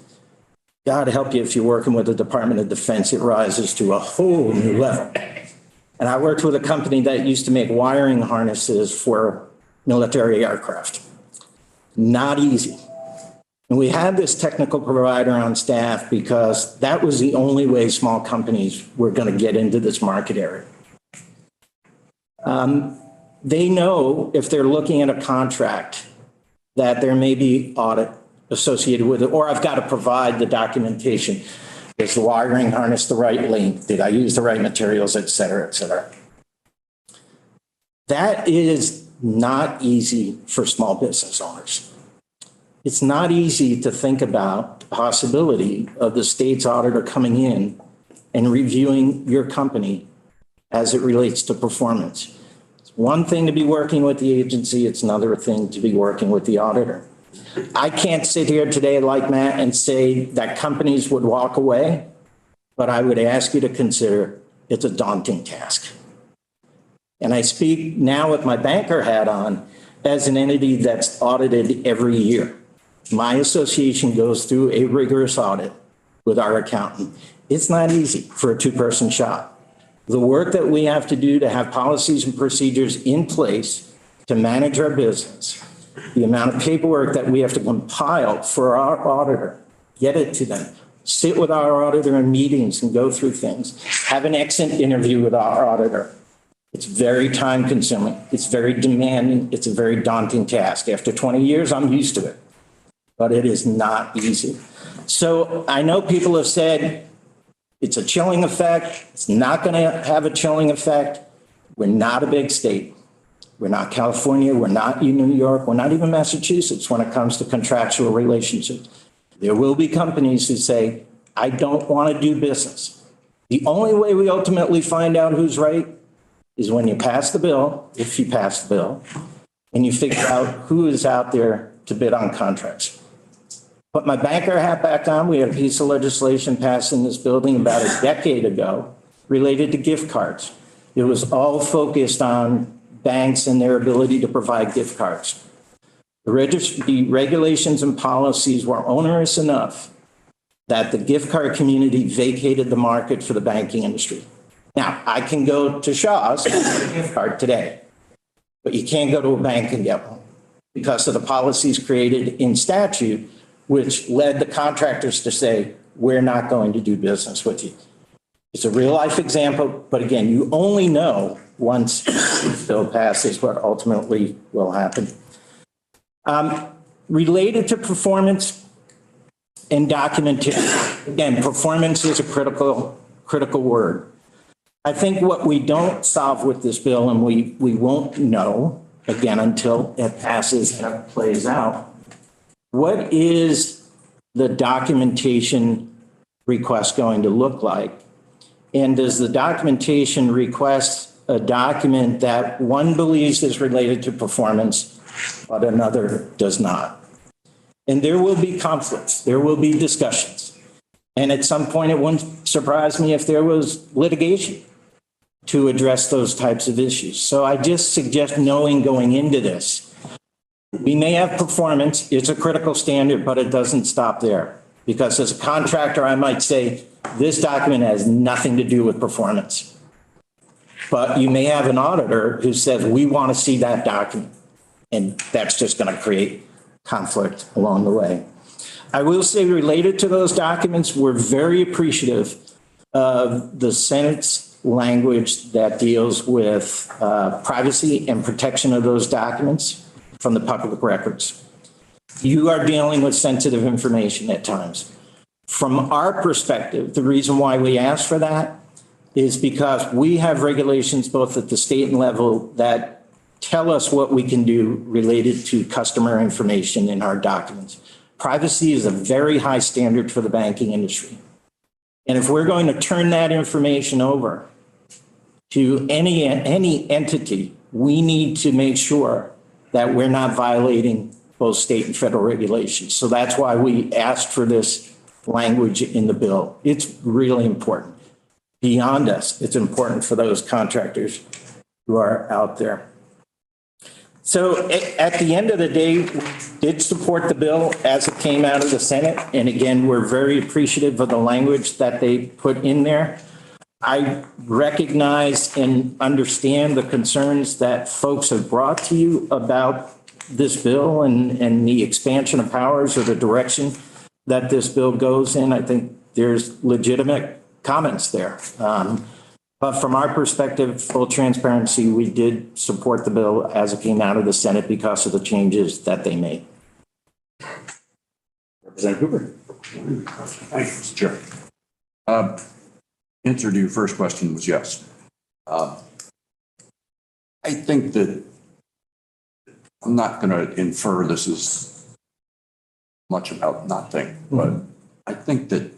Speaker 8: God help you if you're working with the Department of Defense, it rises to a whole new level. And I worked with a company that used to make wiring harnesses for military aircraft. Not easy. And we had this technical provider on staff because that was the only way small companies were going to get into this market area. They know if they're looking at a contract that there may be audit associated with it, or I've got to provide the documentation. Is the wiring harness the right length? Did I use the right materials, et cetera, et cetera? That is not easy for small business owners. It's not easy to think about the possibility of the state's auditor coming in and reviewing your company as it relates to performance. It's one thing to be working with the agency, it's another thing to be working with the auditor. I can't sit here today like Matt and say that companies would walk away, but I would ask you to consider it's a daunting task. And I speak now with my banker hat on as an entity that's audited every year. My association goes through a rigorous audit with our accountant. It's not easy for a 2-person shop. The work that we have to do to have policies and procedures in place to manage our business, the amount of paperwork that we have to compile for our auditor, get it to them, sit with our auditor in meetings and go through things, have an exit interview with our auditor. It's very time consuming. It's very demanding. It's a very daunting task. After 20 years, I'm used to it, but it is not easy. So I know people have said it's a chilling effect. It's not going to have a chilling effect. We're not a big state. We're not California. We're not New York. We're not even Massachusetts when it comes to contractual relationships. There will be companies who say, I don't want to do business. The only way we ultimately find out who's right is when you pass the bill, if you pass the bill, and you figure out who is out there to bid on contracts. Put my banker hat back on. We had a piece of legislation passed in this building about a decade ago related to gift cards. It was all focused on banks and their ability to provide gift cards. The regulations and policies were onerous enough that the gift card community vacated the market for the banking industry. Now, I can go to Shaw's and get a gift card today, but you can't go to a bank and get one because of the policies created in statute, which led the contractors to say, we're not going to do business with you. It's a real life example, but again, you only know once this bill passes what ultimately will happen. Related to performance and documentation, again, performance is a critical word. I think what we don't solve with this bill, and we won't know, again, until it passes and it plays out, what is the documentation request going to look like? And does the documentation request a document that one believes is related to performance, but another does not? And there will be conflicts, there will be discussions. And at some point, it wouldn't surprise me if there was litigation to address those types of issues. So I just suggest knowing going into this, we may have performance, it's a critical standard, but it doesn't stop there. Because as a contractor, I might say, this document has nothing to do with performance. But you may have an auditor who says, we want to see that document. And that's just going to create conflict along the way. I will say, related to those documents, we're very appreciative of the Senate's language that deals with privacy and protection of those documents from the public records. You are dealing with sensitive information at times. From our perspective, the reason why we ask for that is because we have regulations both at the state and level that tell us what we can do related to customer information in our documents. Privacy is a very high standard for the banking industry. And if we're going to turn that information over to any entity, we need to make sure that we're not violating both state and federal regulations. So that's why we asked for this language in the bill. It's really important. Beyond us, it's important for those contractors who are out there. So at the end of the day, we did support the bill as it came out of the Senate. And again, we're very appreciative of the language that they put in there. I recognize and understand the concerns that folks have brought to you about this bill and the expansion of powers or the direction that this bill goes in. I think there's legitimate comments there. But from our perspective, full transparency, we did support the bill as it came out of the Senate because of the changes that they made.
Speaker 2: Representative Hoover.
Speaker 4: Thank you, Mr. Chair. Answer to your first question was yes. I think that I'm not going to infer this is much about nothing, but I think that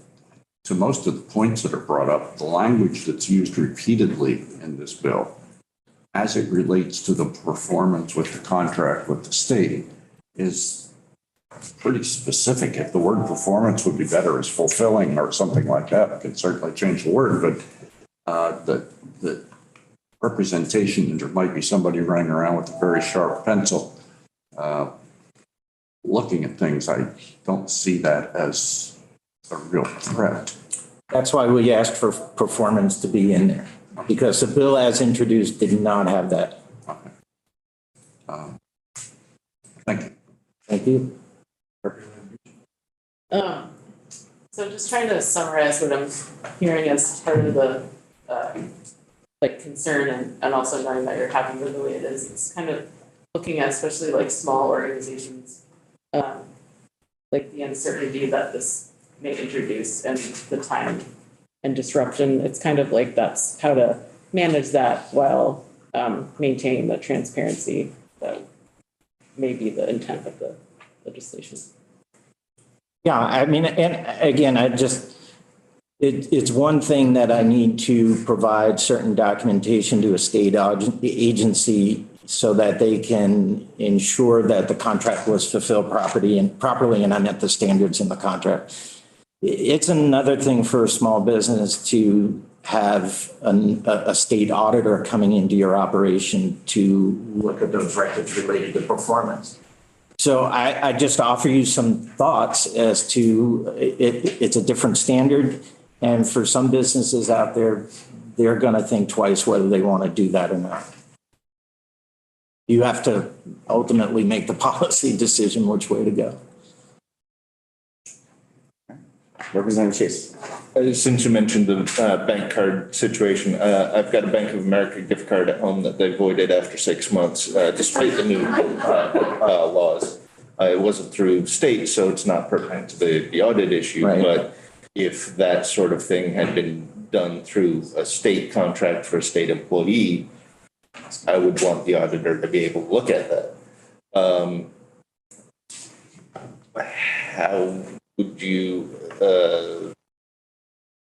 Speaker 4: to most of the points that are brought up, the language that's used repeatedly in this bill, as it relates to the performance with the contract with the state, is pretty specific. If the word performance would be better as fulfilling or something like that, I could certainly change the word, but the representation, there might be somebody running around with a very sharp pencil looking at things. I don't see that as a real threat.
Speaker 8: That's why we asked for performance to be in there, because the bill as introduced did not have that.
Speaker 4: Okay. Thank you.
Speaker 8: Thank you.
Speaker 10: So just trying to summarize what I'm hearing as part of the concern and also knowing that you're happy with the way it is. It's kind of looking at especially like small organizations, like the uncertainty that this may introduce and the time and disruption. It's kind of like that's how to manage that while maintaining the transparency that may be the intent of the legislation.
Speaker 8: Yeah, I mean, and again, it's one thing that I need to provide certain documentation to a state agency so that they can ensure that the contract was fulfilled properly and I met the standards in the contract. It's another thing for a small business to have a state auditor coming into your operation to look at those records related to performance. So I just offer you some thoughts as to it's a different standard. And for some businesses out there, they're going to think twice whether they want to do that or not. You have to ultimately make the policy decision which way to go.
Speaker 2: Representative Chase.
Speaker 9: Since you mentioned the bank card situation, I've got a Bank of America gift card at home that they voided after 6 months, despite the new laws. It wasn't through state, so it's not pertinent to the audit issue.
Speaker 8: Right.
Speaker 9: But if that sort of thing had been done through a state contract for a state employee, I would want the auditor to be able to look at that. How would you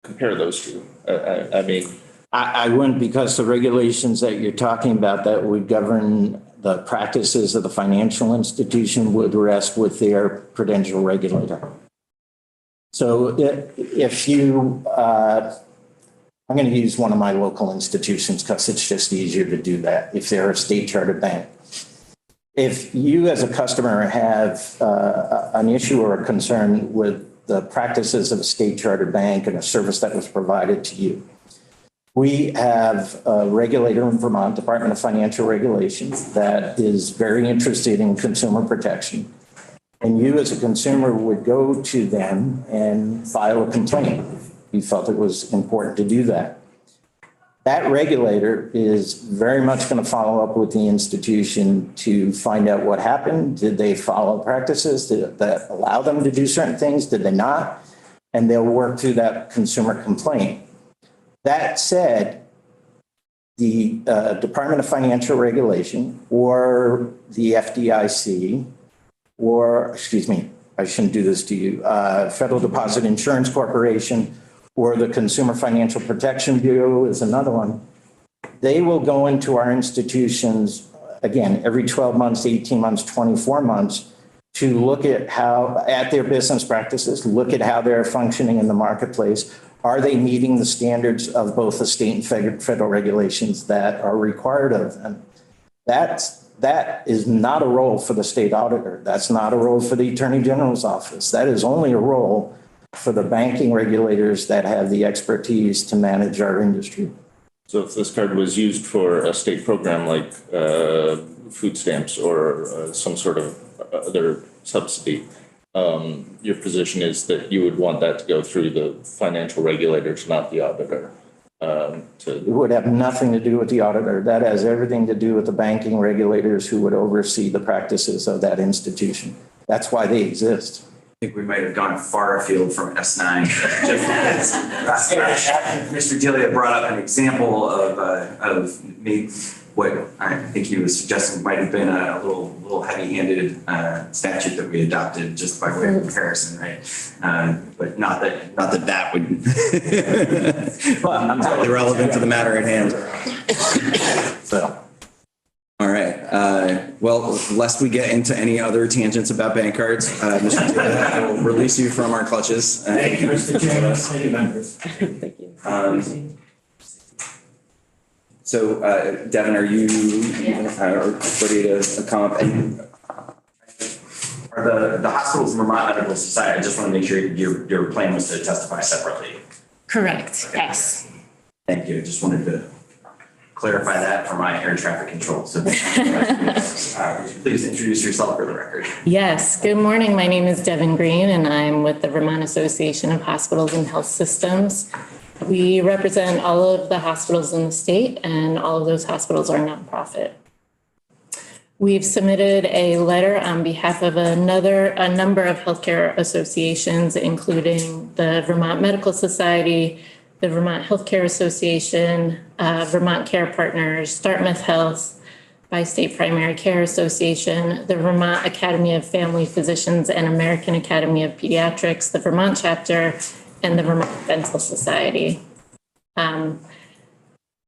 Speaker 9: compare those two? I mean,
Speaker 8: I wouldn't, because the regulations that you're talking about that would govern the practices of the financial institution would rest with their prudential regulator. So if you, I'm going to use one of my local institutions because it's just easier to do that if they're a state chartered bank. If you as a customer have an issue or a concern with the practices of a state chartered bank and a service that was provided to you, we have a regulator in Vermont, Department of Financial Regulations, that is very interested in consumer protection. And you as a consumer would go to them and file a complaint. You felt it was important to do that. That regulator is very much going to follow up with the institution to find out what happened. Did they follow practices that allow them to do certain things? Did they not? And they'll work through that consumer complaint. That said, the Department of Financial Regulation or the FDIC, or, excuse me, I shouldn't do this to you, Federal Deposit Insurance Corporation, or the Consumer Financial Protection Bureau is another one. They will go into our institutions, again, every 12 months, 18 months, 24 months, to look at their business practices, look at how they're functioning in the marketplace. Are they meeting the standards of both the state and federal regulations that are required of them? That is not a role for the state auditor. That's not a role for the Attorney General's office. That is only a role for the banking regulators that have the expertise to manage our industry.
Speaker 9: so if this card was used for a state program like food stamps or some sort of other subsidy, your position is that you would want that to go through the financial regulators, not the auditor.
Speaker 8: It would have nothing to do with the auditor. That has everything to do with the banking regulators who would oversee the practices of that institution. That's why they exist.
Speaker 1: I think we might have gone far afield from S9. Mr. Delia brought up an example of maybe what I think he was suggesting might have been a little heavy-handed statute that we adopted just by way of comparison, right? But not that would. Well, I'm totally relevant to the matter at hand. So. All right. Well, lest we get into any other tangents about bank cards, Mr. Taylor, I will release you from our clutches.
Speaker 7: Thank you, Mr. Chairman, committee members.
Speaker 10: Thank you.
Speaker 2: So, Devin, are you ready to come up? And
Speaker 1: Are the hospitals in Vermont Medical Society, I just want to make sure your plan was to testify separately.
Speaker 11: Correct, yes.
Speaker 1: Thank you. Just wanted to clarify that for my air traffic control. So would you please introduce yourself for the record.
Speaker 11: Yes, good morning. My name is Devin Green and I'm with the Vermont Association of Hospitals and Health Systems. We represent all of the hospitals in the state and all of those hospitals are nonprofit. We've submitted a letter on behalf of a number of healthcare associations, including the Vermont Medical Society, the Vermont Healthcare Association, Vermont Care Partners, Dartmouth Health, Bi-State Primary Care Association, the Vermont Academy of Family Physicians and American Academy of Pediatrics, the Vermont chapter, and the Vermont Dental Society.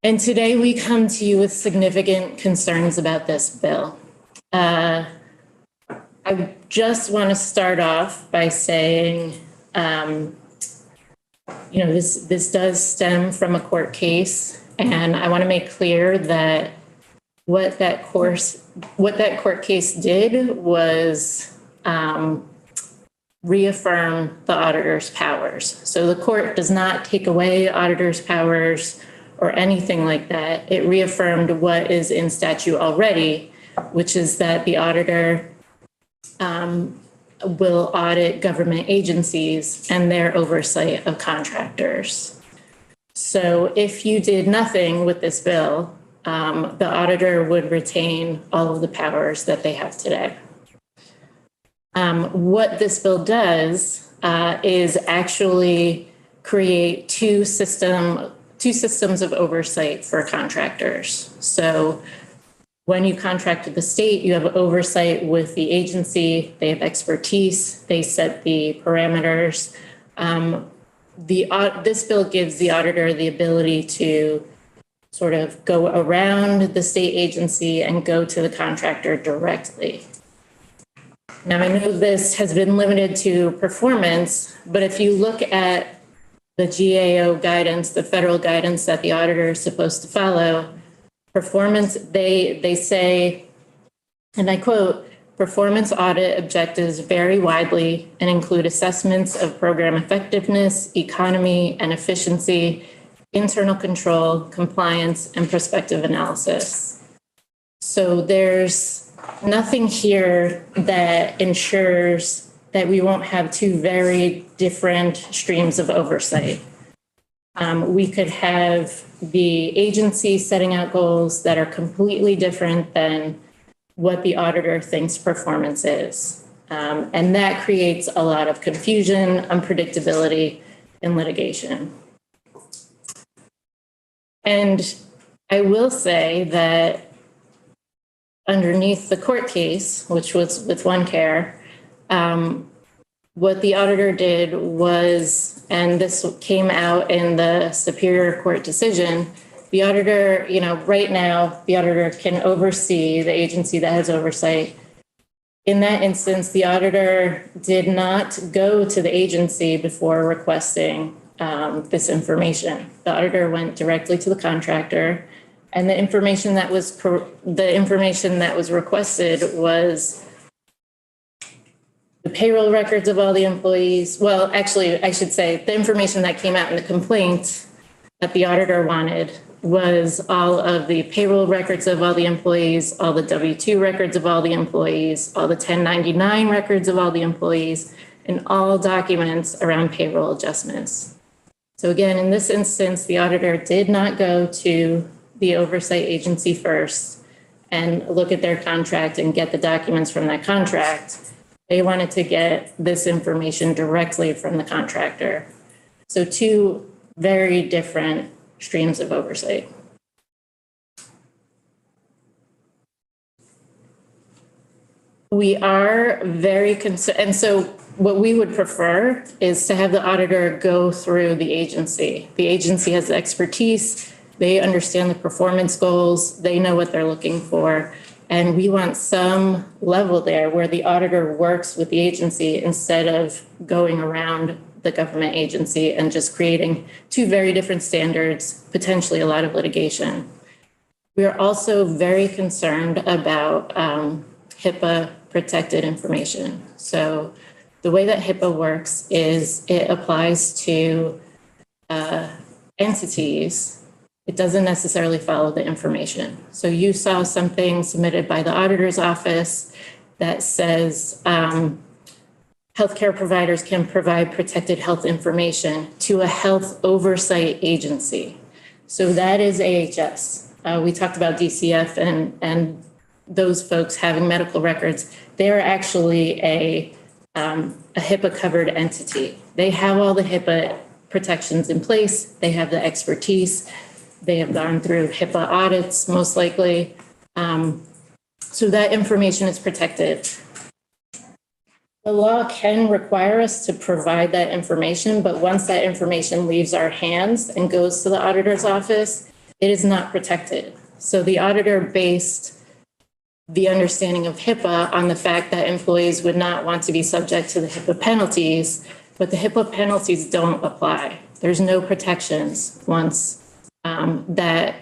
Speaker 11: And today we come to you with significant concerns about this bill. I just want to start off by saying, this does stem from a court case, and I want to make clear that what that court case did was reaffirm the auditor's powers. So the court does not take away auditor's powers or anything like that. It reaffirmed what is in statute already, which is that the auditor will audit government agencies and their oversight of contractors. So if you did nothing with this bill, the auditor would retain all of the powers that they have today. What this bill does is actually create two systems of oversight for contractors. So When you contract with the state, you have oversight with the agency. They have expertise. They set the parameters. This bill gives the auditor the ability to sort of go around the state agency and go to the contractor directly. Now, I know this has been limited to performance, but if you look at the GAO guidance, the federal guidance that the auditor is supposed to follow, performance, they say, and I quote, performance audit objectives vary widely and include assessments of program effectiveness, economy, and efficiency, internal control, compliance, and prospective analysis. So there's nothing here that ensures that we won't have two very different streams of oversight. We could have the agency setting out goals that are completely different than what the auditor thinks performance is. And that creates a lot of confusion, unpredictability, and litigation. And I will say that underneath the court case, which was with OneCare, what the auditor did was, and this came out in the Superior Court decision, the auditor, right now, the auditor can oversee the agency that has oversight. In that instance, the auditor did not go to the agency before requesting this information. The auditor went directly to the contractor, and the information that was requested was the payroll records of all the employees. Well, actually, I should say the information that came out in the complaint that the auditor wanted was all of the payroll records of all the employees, all the W-2 records of all the employees, all the 1099 records of all the employees, and all documents around payroll adjustments. So again, in this instance, the auditor did not go to the oversight agency first and look at their contract and get the documents from that contract. They wanted to get this information directly from the contractor. So two very different streams of oversight. We are very concerned, and so what we would prefer is to have the auditor go through the agency. The agency has the expertise, they understand the performance goals, they know what they're looking for, and we want some level there where the auditor works with the agency instead of going around the government agency and just creating two very different standards, potentially a lot of litigation. We are also very concerned about HIPAA protected information. So the way that HIPAA works is it applies to entities. It doesn't necessarily follow the information. So you saw something submitted by the auditor's office that says healthcare providers can provide protected health information to a health oversight agency. So that is AHS. We talked about DCF and those folks having medical records. They're actually a HIPAA covered entity. They have all the HIPAA protections in place. They have the expertise. They have gone through HIPAA audits, most likely. So that information is protected. The law can require us to provide that information, but once that information leaves our hands and goes to the auditor's office, it is not protected. So the auditor based the understanding of HIPAA on the fact that employees would not want to be subject to the HIPAA penalties, but the HIPAA penalties don't apply. There's no protections once that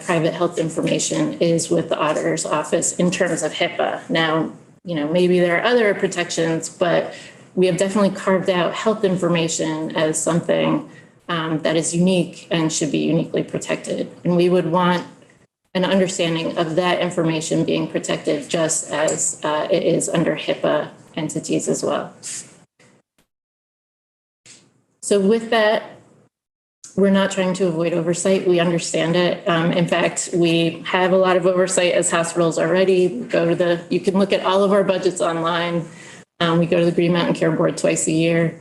Speaker 11: private health information is with the auditor's office in terms of HIPAA. Now, maybe there are other protections, but we have definitely carved out health information as something that is unique and should be uniquely protected. And we would want an understanding of that information being protected just as it is under HIPAA entities as well. So with that, we're not trying to avoid oversight. We understand it. In fact, we have a lot of oversight as hospitals already. You can look at all of our budgets online. We go to the Green Mountain Care Board twice a year.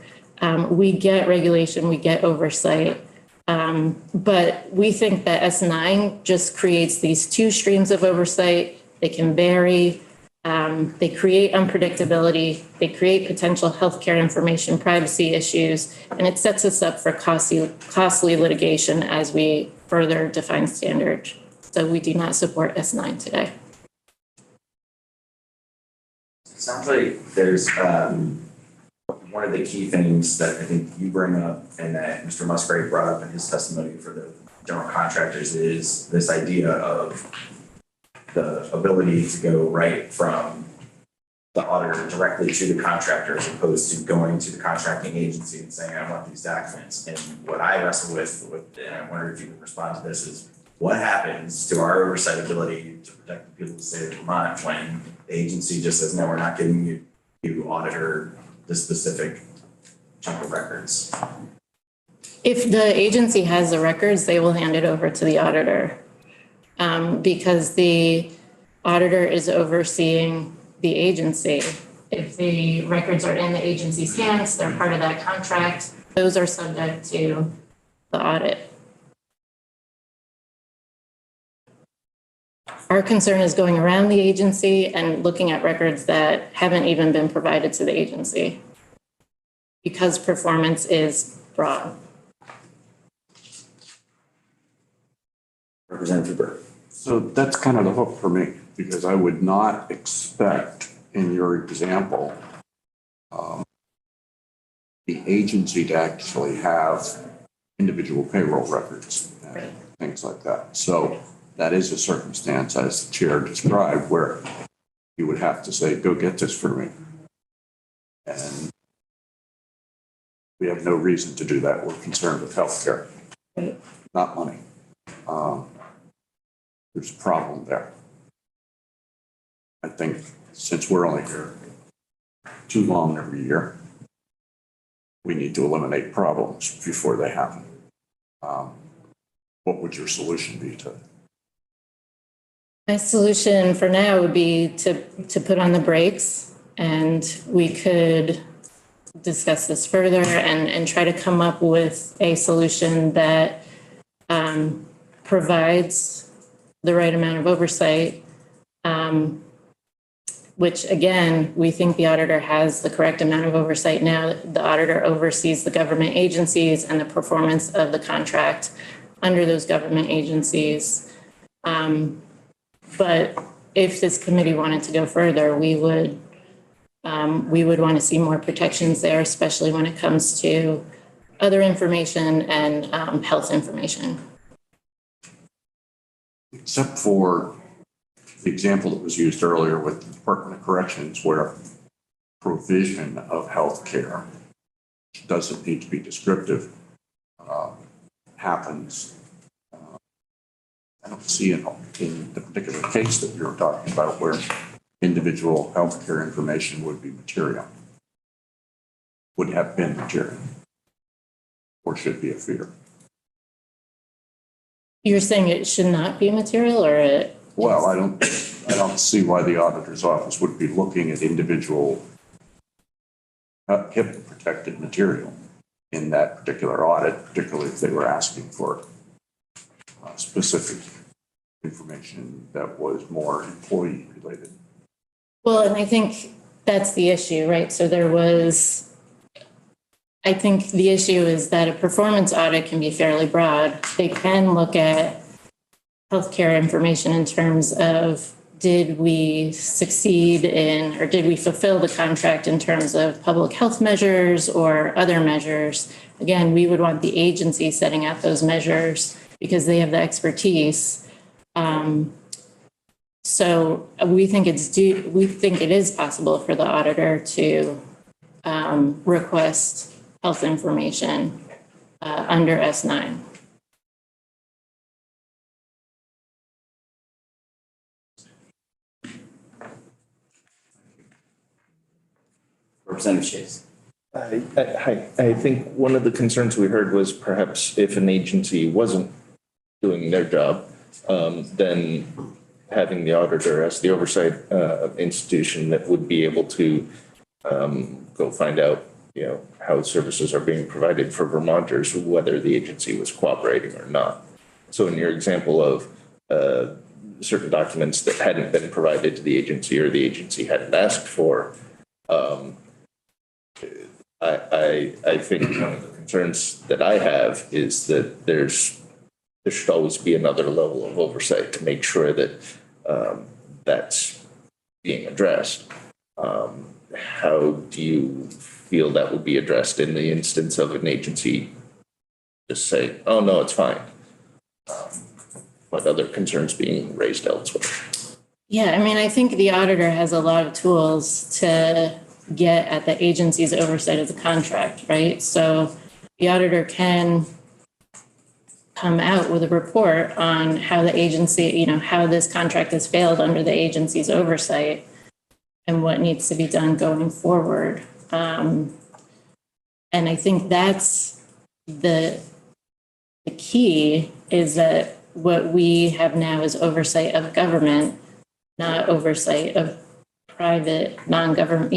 Speaker 11: We get regulation, we get oversight. But we think that S9 just creates these two streams of oversight. They can vary. They create unpredictability. They create potential healthcare information privacy issues, and it sets us up for costly litigation as we further define standards. So we do not support S9 today.
Speaker 1: Sounds like there's one of the key things that I think you bring up and that Mr. Musgrave brought up in his testimony for the general contractors is this idea of the ability to go right from the auditor directly to the contractor as opposed to going to the contracting agency and saying, I want these documents. And what I wrestle with, and I wonder if you can respond to this, is what happens to our oversight ability to protect the people of the state of Vermont when the agency just says, no, we're not giving you auditor the specific chunk of records?
Speaker 11: If the agency has the records, they will hand it over to the auditor, because the auditor is overseeing the agency. If the records are in the agency's hands, they're part of that contract, those are subject to the audit. Our concern is going around the agency and looking at records that haven't even been provided to the agency because performance is broad.
Speaker 1: Representative Burke.
Speaker 4: So that's kind of the hook for me, because I would not expect in your example, the agency to actually have individual payroll records and things like that. So that is a circumstance, as the chair described, where you would have to say, go get this for me. And we have no reason to do that. We're concerned with healthcare, not money. There's a problem there. I think since we're only here too long every year, we need to eliminate problems before they happen. What would your solution be to it?
Speaker 11: My solution for now would be to put on the brakes, and we could discuss this further and try to come up with a solution that provides the right amount of oversight, which again, we think the auditor has the correct amount of oversight now. The auditor oversees the government agencies and the performance of the contract under those government agencies. But if this committee wanted to go further, we would want to see more protections there, especially when it comes to other information and health information.
Speaker 4: Except for the example that was used earlier with the Department of Corrections, where provision of health care doesn't need to be descriptive, happens. I don't see it in the particular case that you're talking about where individual healthcare information would be material, would have been material, or should be a fear.
Speaker 11: You're saying it should not be material, or it?
Speaker 4: Well, I don't see why the auditor's office would be looking at individual HIPAA protected material in that particular audit, particularly if they were asking for specific information that was more employee related.
Speaker 11: Well, and I think that's the issue, right? So I think the issue is that a performance audit can be fairly broad. They can look at healthcare information in terms of, did we succeed in, or did we fulfill the contract in terms of public health measures or other measures? Again, we would want the agency setting out those measures because they have the expertise. So we think it is possible for the auditor to request health information under S9.
Speaker 2: Representative Chase.
Speaker 9: I think one of the concerns we heard was perhaps if an agency wasn't doing their job, then having the auditor as the oversight institution that would be able to go find out how services are being provided for Vermonters, whether the agency was cooperating or not. So in your example of certain documents that hadn't been provided to the agency or the agency hadn't asked for, I think one of the concerns that I have is that there should always be another level of oversight to make sure that that's being addressed. How do you feel that would be addressed in the instance of an agency just say, oh, no, it's fine, but other concerns being raised elsewhere?
Speaker 11: Yeah, I mean, I think the auditor has a lot of tools to get at the agency's oversight of the contract, right? So the auditor can come out with a report on how the agency, how this contract has failed under the agency's oversight and what needs to be done going forward. And I think that's the key, is that what we have now is oversight of government, not oversight of private, non-government,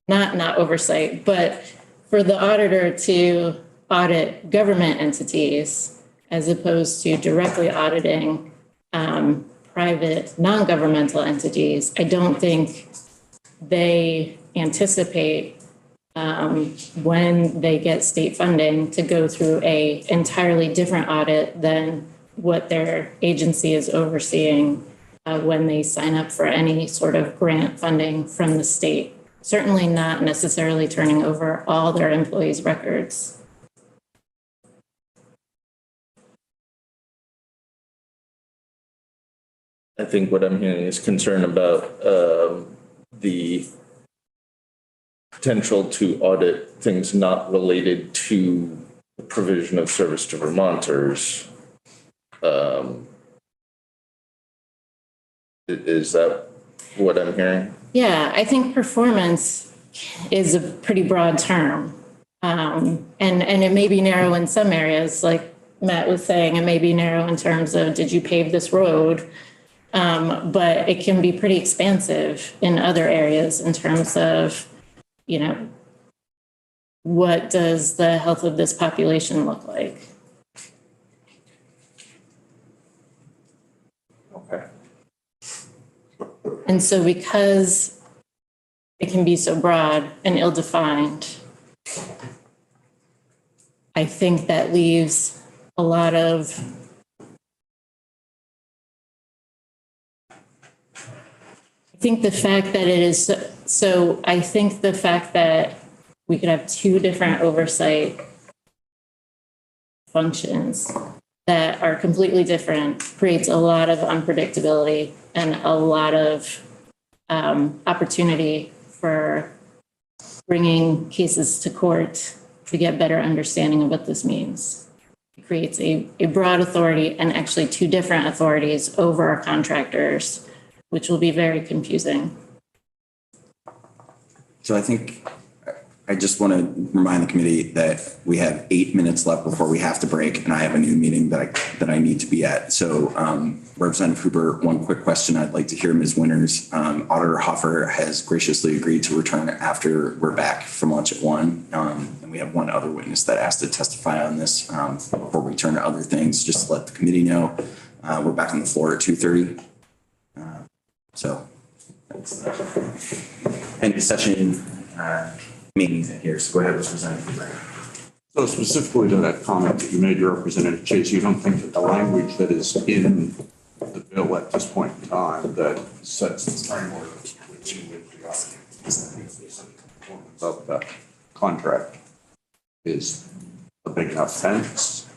Speaker 11: not oversight, but for the auditor to audit government entities as opposed to directly auditing private, non-governmental entities. I don't think they anticipate when they get state funding to go through a entirely different audit than what their agency is overseeing when they sign up for any sort of grant funding from the state. Certainly not necessarily turning over all their employees' records.
Speaker 9: I think what I'm hearing is concern about the potential to audit things not related to the provision of service to Vermonters. Is that what I'm hearing?
Speaker 11: Yeah, I think performance is a pretty broad term. And it may be narrow in some areas, like Matt was saying, it may be narrow in terms of, did you pave this road? But it can be pretty expansive in other areas in terms of, what does the health of this population look like?
Speaker 9: Okay.
Speaker 11: And so because it can be so broad and ill-defined, I think that leaves a lot of I think the fact that it is I think the fact that we could have two different oversight functions that are completely different creates a lot of unpredictability and a lot of opportunity for bringing cases to court to get better understanding of what this means. It creates a broad authority and actually two different authorities over our contractors, which will be very confusing.
Speaker 2: So I think I just want to remind the committee that we have 8 minutes left before we have to break, and I have a new meeting that I need to be at. So Representative Hooper, one quick question I'd like to hear Ms. Winters. Auditor Hoffer has graciously agreed to return after we're back from lunch at 1. And we have one other witness that asked to testify on this before we turn to other things, just to let the committee know. We're back on the floor at 2:30. So that's end of session meetings in here. So go ahead, Representative.
Speaker 4: So specifically to that comment that you made, Representative Chase, you don't think that the language that is in the bill at this point in time that sets the framework within which the performance of the contract is a big enough fence,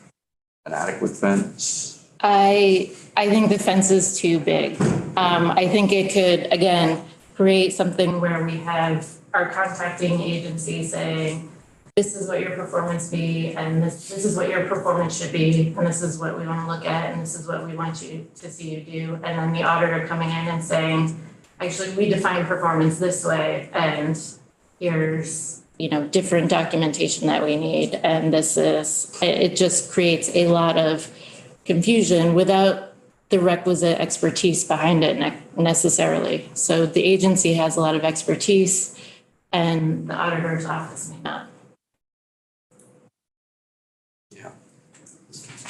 Speaker 4: an adequate fence?
Speaker 11: I think the fence is too big. I think it could, again, create something where we have our contracting agency saying, this is what your performance be, and this is what your performance should be, and this is what we want to look at, and this is what we want you to see you do. And then the auditor coming in and saying, actually, we define performance this way, and here's, different documentation that we need. And it just creates a lot of confusion without the requisite expertise behind it necessarily. So the agency has a lot of expertise and the auditor's office may not.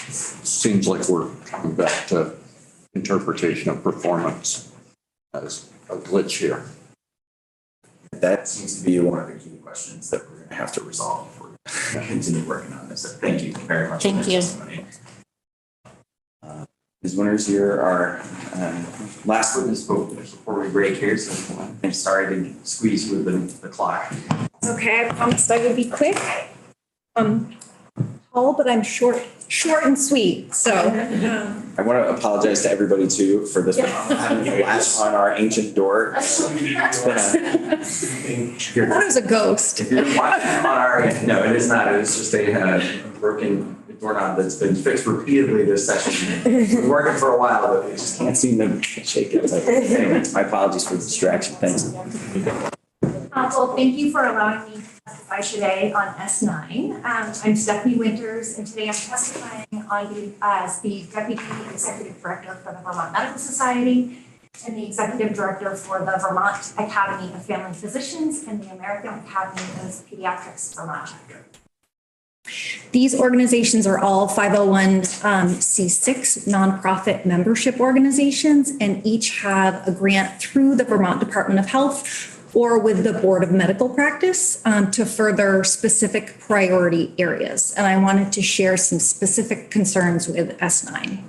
Speaker 4: Seems like we're coming back to interpretation of performance as a glitch here.
Speaker 1: That seems to be one of the key questions that we're gonna have to resolve if we're gonna continue working on this. So thank you very much. for
Speaker 11: Thank
Speaker 1: your
Speaker 11: you.
Speaker 1: testimony.
Speaker 2: Ms. Winters, you're our last witness before we break here, so I'm sorry to squeeze you with the clock.
Speaker 12: Okay, I promised I would be quick. Tall, but I'm short and sweet, so.
Speaker 2: I want to apologize to everybody too for this having a latch on our ancient door. It's been
Speaker 12: I thought it was a ghost.
Speaker 1: If you're watching on our, no, it is not. It is just a broken doorknob that's been fixed repeatedly this session. It's been working for a while, but we just
Speaker 2: can't seem to shake it. So anyway, my apologies for the distraction. Thanks.
Speaker 13: Well, thank you for allowing me to testify today on S9. I'm Stephanie Winters, and today I'm testifying as the Deputy Executive Director for the Vermont Medical Society and the Executive Director for the Vermont Academy of Family Physicians and the American Academy of Pediatrics Vermont. These organizations are all 501c6 nonprofit membership organizations, and each have a grant through the Vermont Department of Health or with the Board of Medical Practice to further specific priority areas. And I wanted to share some specific concerns with S9.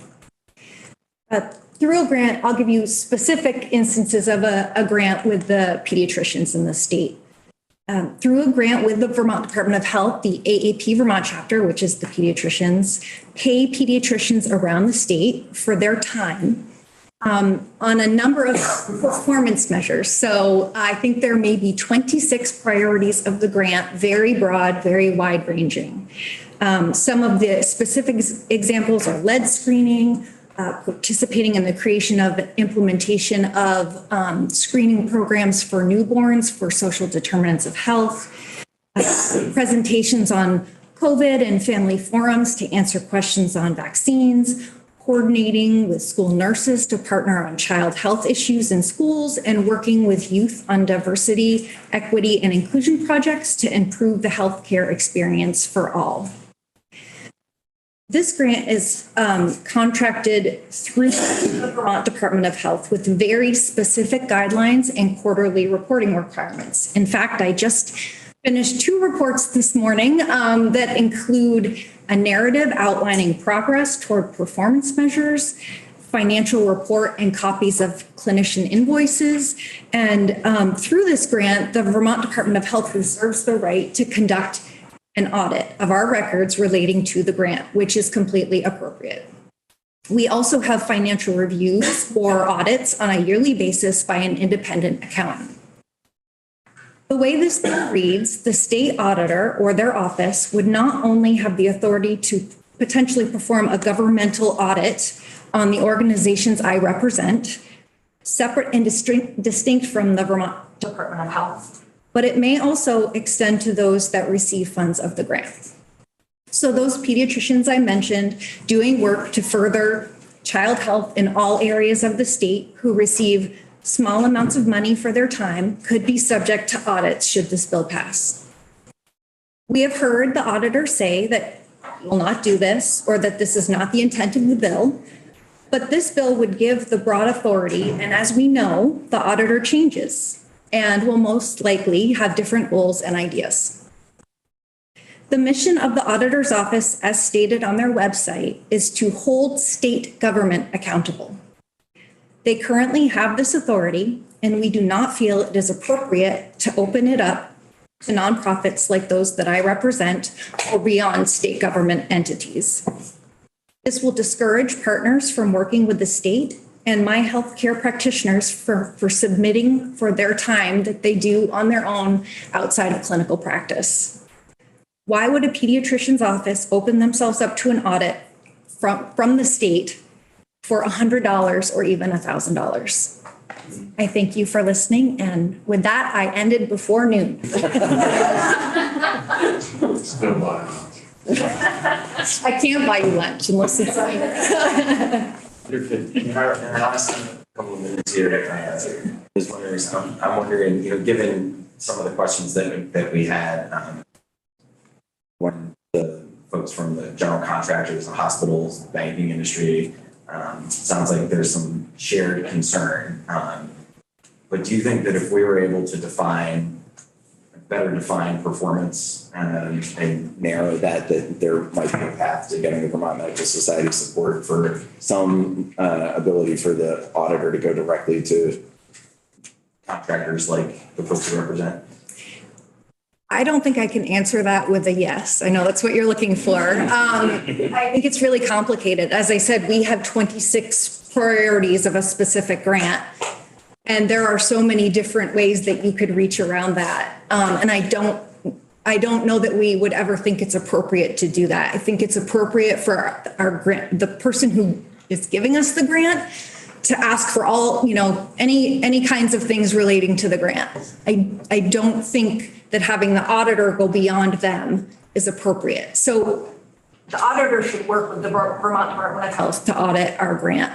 Speaker 13: Through a grant, I'll give you specific instances of a grant with the pediatricians in the state. Through a grant with the Vermont Department of Health, the AAP Vermont chapter, which is the pediatricians, pay pediatricians around the state for their time on a number of performance measures. So I think there may be 26 priorities of the grant, very broad, very wide ranging. Some of the specific examples are lead screening, participating in the creation of implementation of screening programs for newborns for social determinants of health, presentations on COVID and family forums to answer questions on vaccines, coordinating with school nurses to partner on child health issues in schools, and working with youth on diversity, equity, and inclusion projects to improve the healthcare experience for all. This grant is contracted through the Vermont Department of Health with very specific guidelines and quarterly reporting requirements. In fact, I just finished 2 reports this morning that include a narrative outlining progress toward performance measures, financial report, and copies of clinician invoices. And through this grant, the Vermont Department of Health reserves the right to conduct an audit of our records relating to the grant, which is completely appropriate. We also have financial reviews or audits on a yearly basis by an independent accountant. The way this bill reads, the state auditor or their office would not only have the authority to potentially perform a governmental audit on the organizations I represent, separate and distinct from the Vermont Department of Health, but it may also extend to those that receive funds of the grant. So those pediatricians I mentioned doing work to further child health in all areas of the state who receive small amounts of money for their time could be subject to audits should this bill pass. We have heard the auditor say that he will not do this or that this is not the intent of the bill, but this bill would give the broad authority, and as we know, the auditor changes and will most likely have different goals and ideas. The mission of the auditor's office, as stated on their website, is to hold state government accountable. They currently have this authority, and we do not feel it is appropriate to open it up to nonprofits like those that I represent or beyond state government entities. This will discourage partners from working with the state and my healthcare practitioners for submitting for their time that they do on their own outside of clinical practice. Why would a pediatrician's office open themselves up to an audit from the state for $100 or even $1,000? I thank you for listening, and with that, I ended before noon.
Speaker 4: Still buying lunch.
Speaker 13: I can't buy you lunch unless it's.
Speaker 1: In our last couple of minutes here, Ms. Winters, I'm wondering, given some of the questions that we had, when the folks from the general contractors, the hospitals, the banking industry, sounds like there's some shared concern. But do you think that if we were able to better define performance and narrow that there might be a path to getting the Vermont Medical Society support for some ability for the auditor to go directly to contractors like the folks you represent?
Speaker 13: I don't think I can answer that with a yes. I know that's what you're looking for. I think it's really complicated. As I said, we have 26 priorities of a specific grant. And there are so many different ways that you could reach around that. And I don't know that we would ever think it's appropriate to do that. I think it's appropriate for our grant, the person who is giving us the grant, to ask for all, any kinds of things relating to the grant. I don't think that having the auditor go beyond them is appropriate. So the auditor should work with the Vermont Department of Health to audit our grant.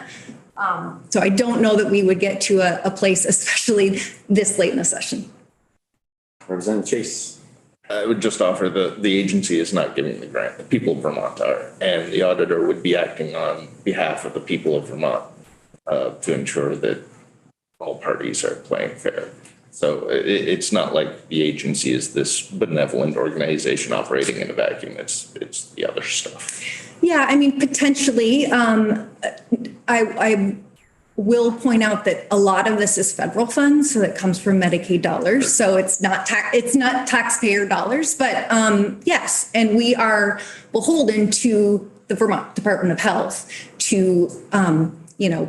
Speaker 13: So I don't know that we would get to a place, especially this late in the session.
Speaker 1: Representative Chase.
Speaker 9: I would just offer the agency is not giving the grant, the people of Vermont are, and the auditor would be acting on behalf of the people of Vermont to ensure that all parties are playing fair. So it's not like the agency is this benevolent organization operating in a vacuum. It's the other stuff.
Speaker 13: Yeah, I mean, potentially, I will point out that a lot of this is federal funds, so that comes from Medicaid dollars. So it's not taxpayer dollars, but yes, and we are beholden to the Vermont Department of Health to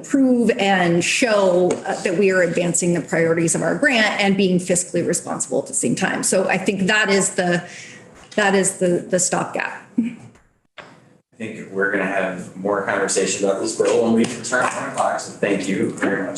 Speaker 13: prove and show that we are advancing the priorities of our grant and being fiscally responsible at the same time. So I think that is the stopgap.
Speaker 1: I think we're going to have more conversation about this bill when we return at 1 o'clock. So thank you very much.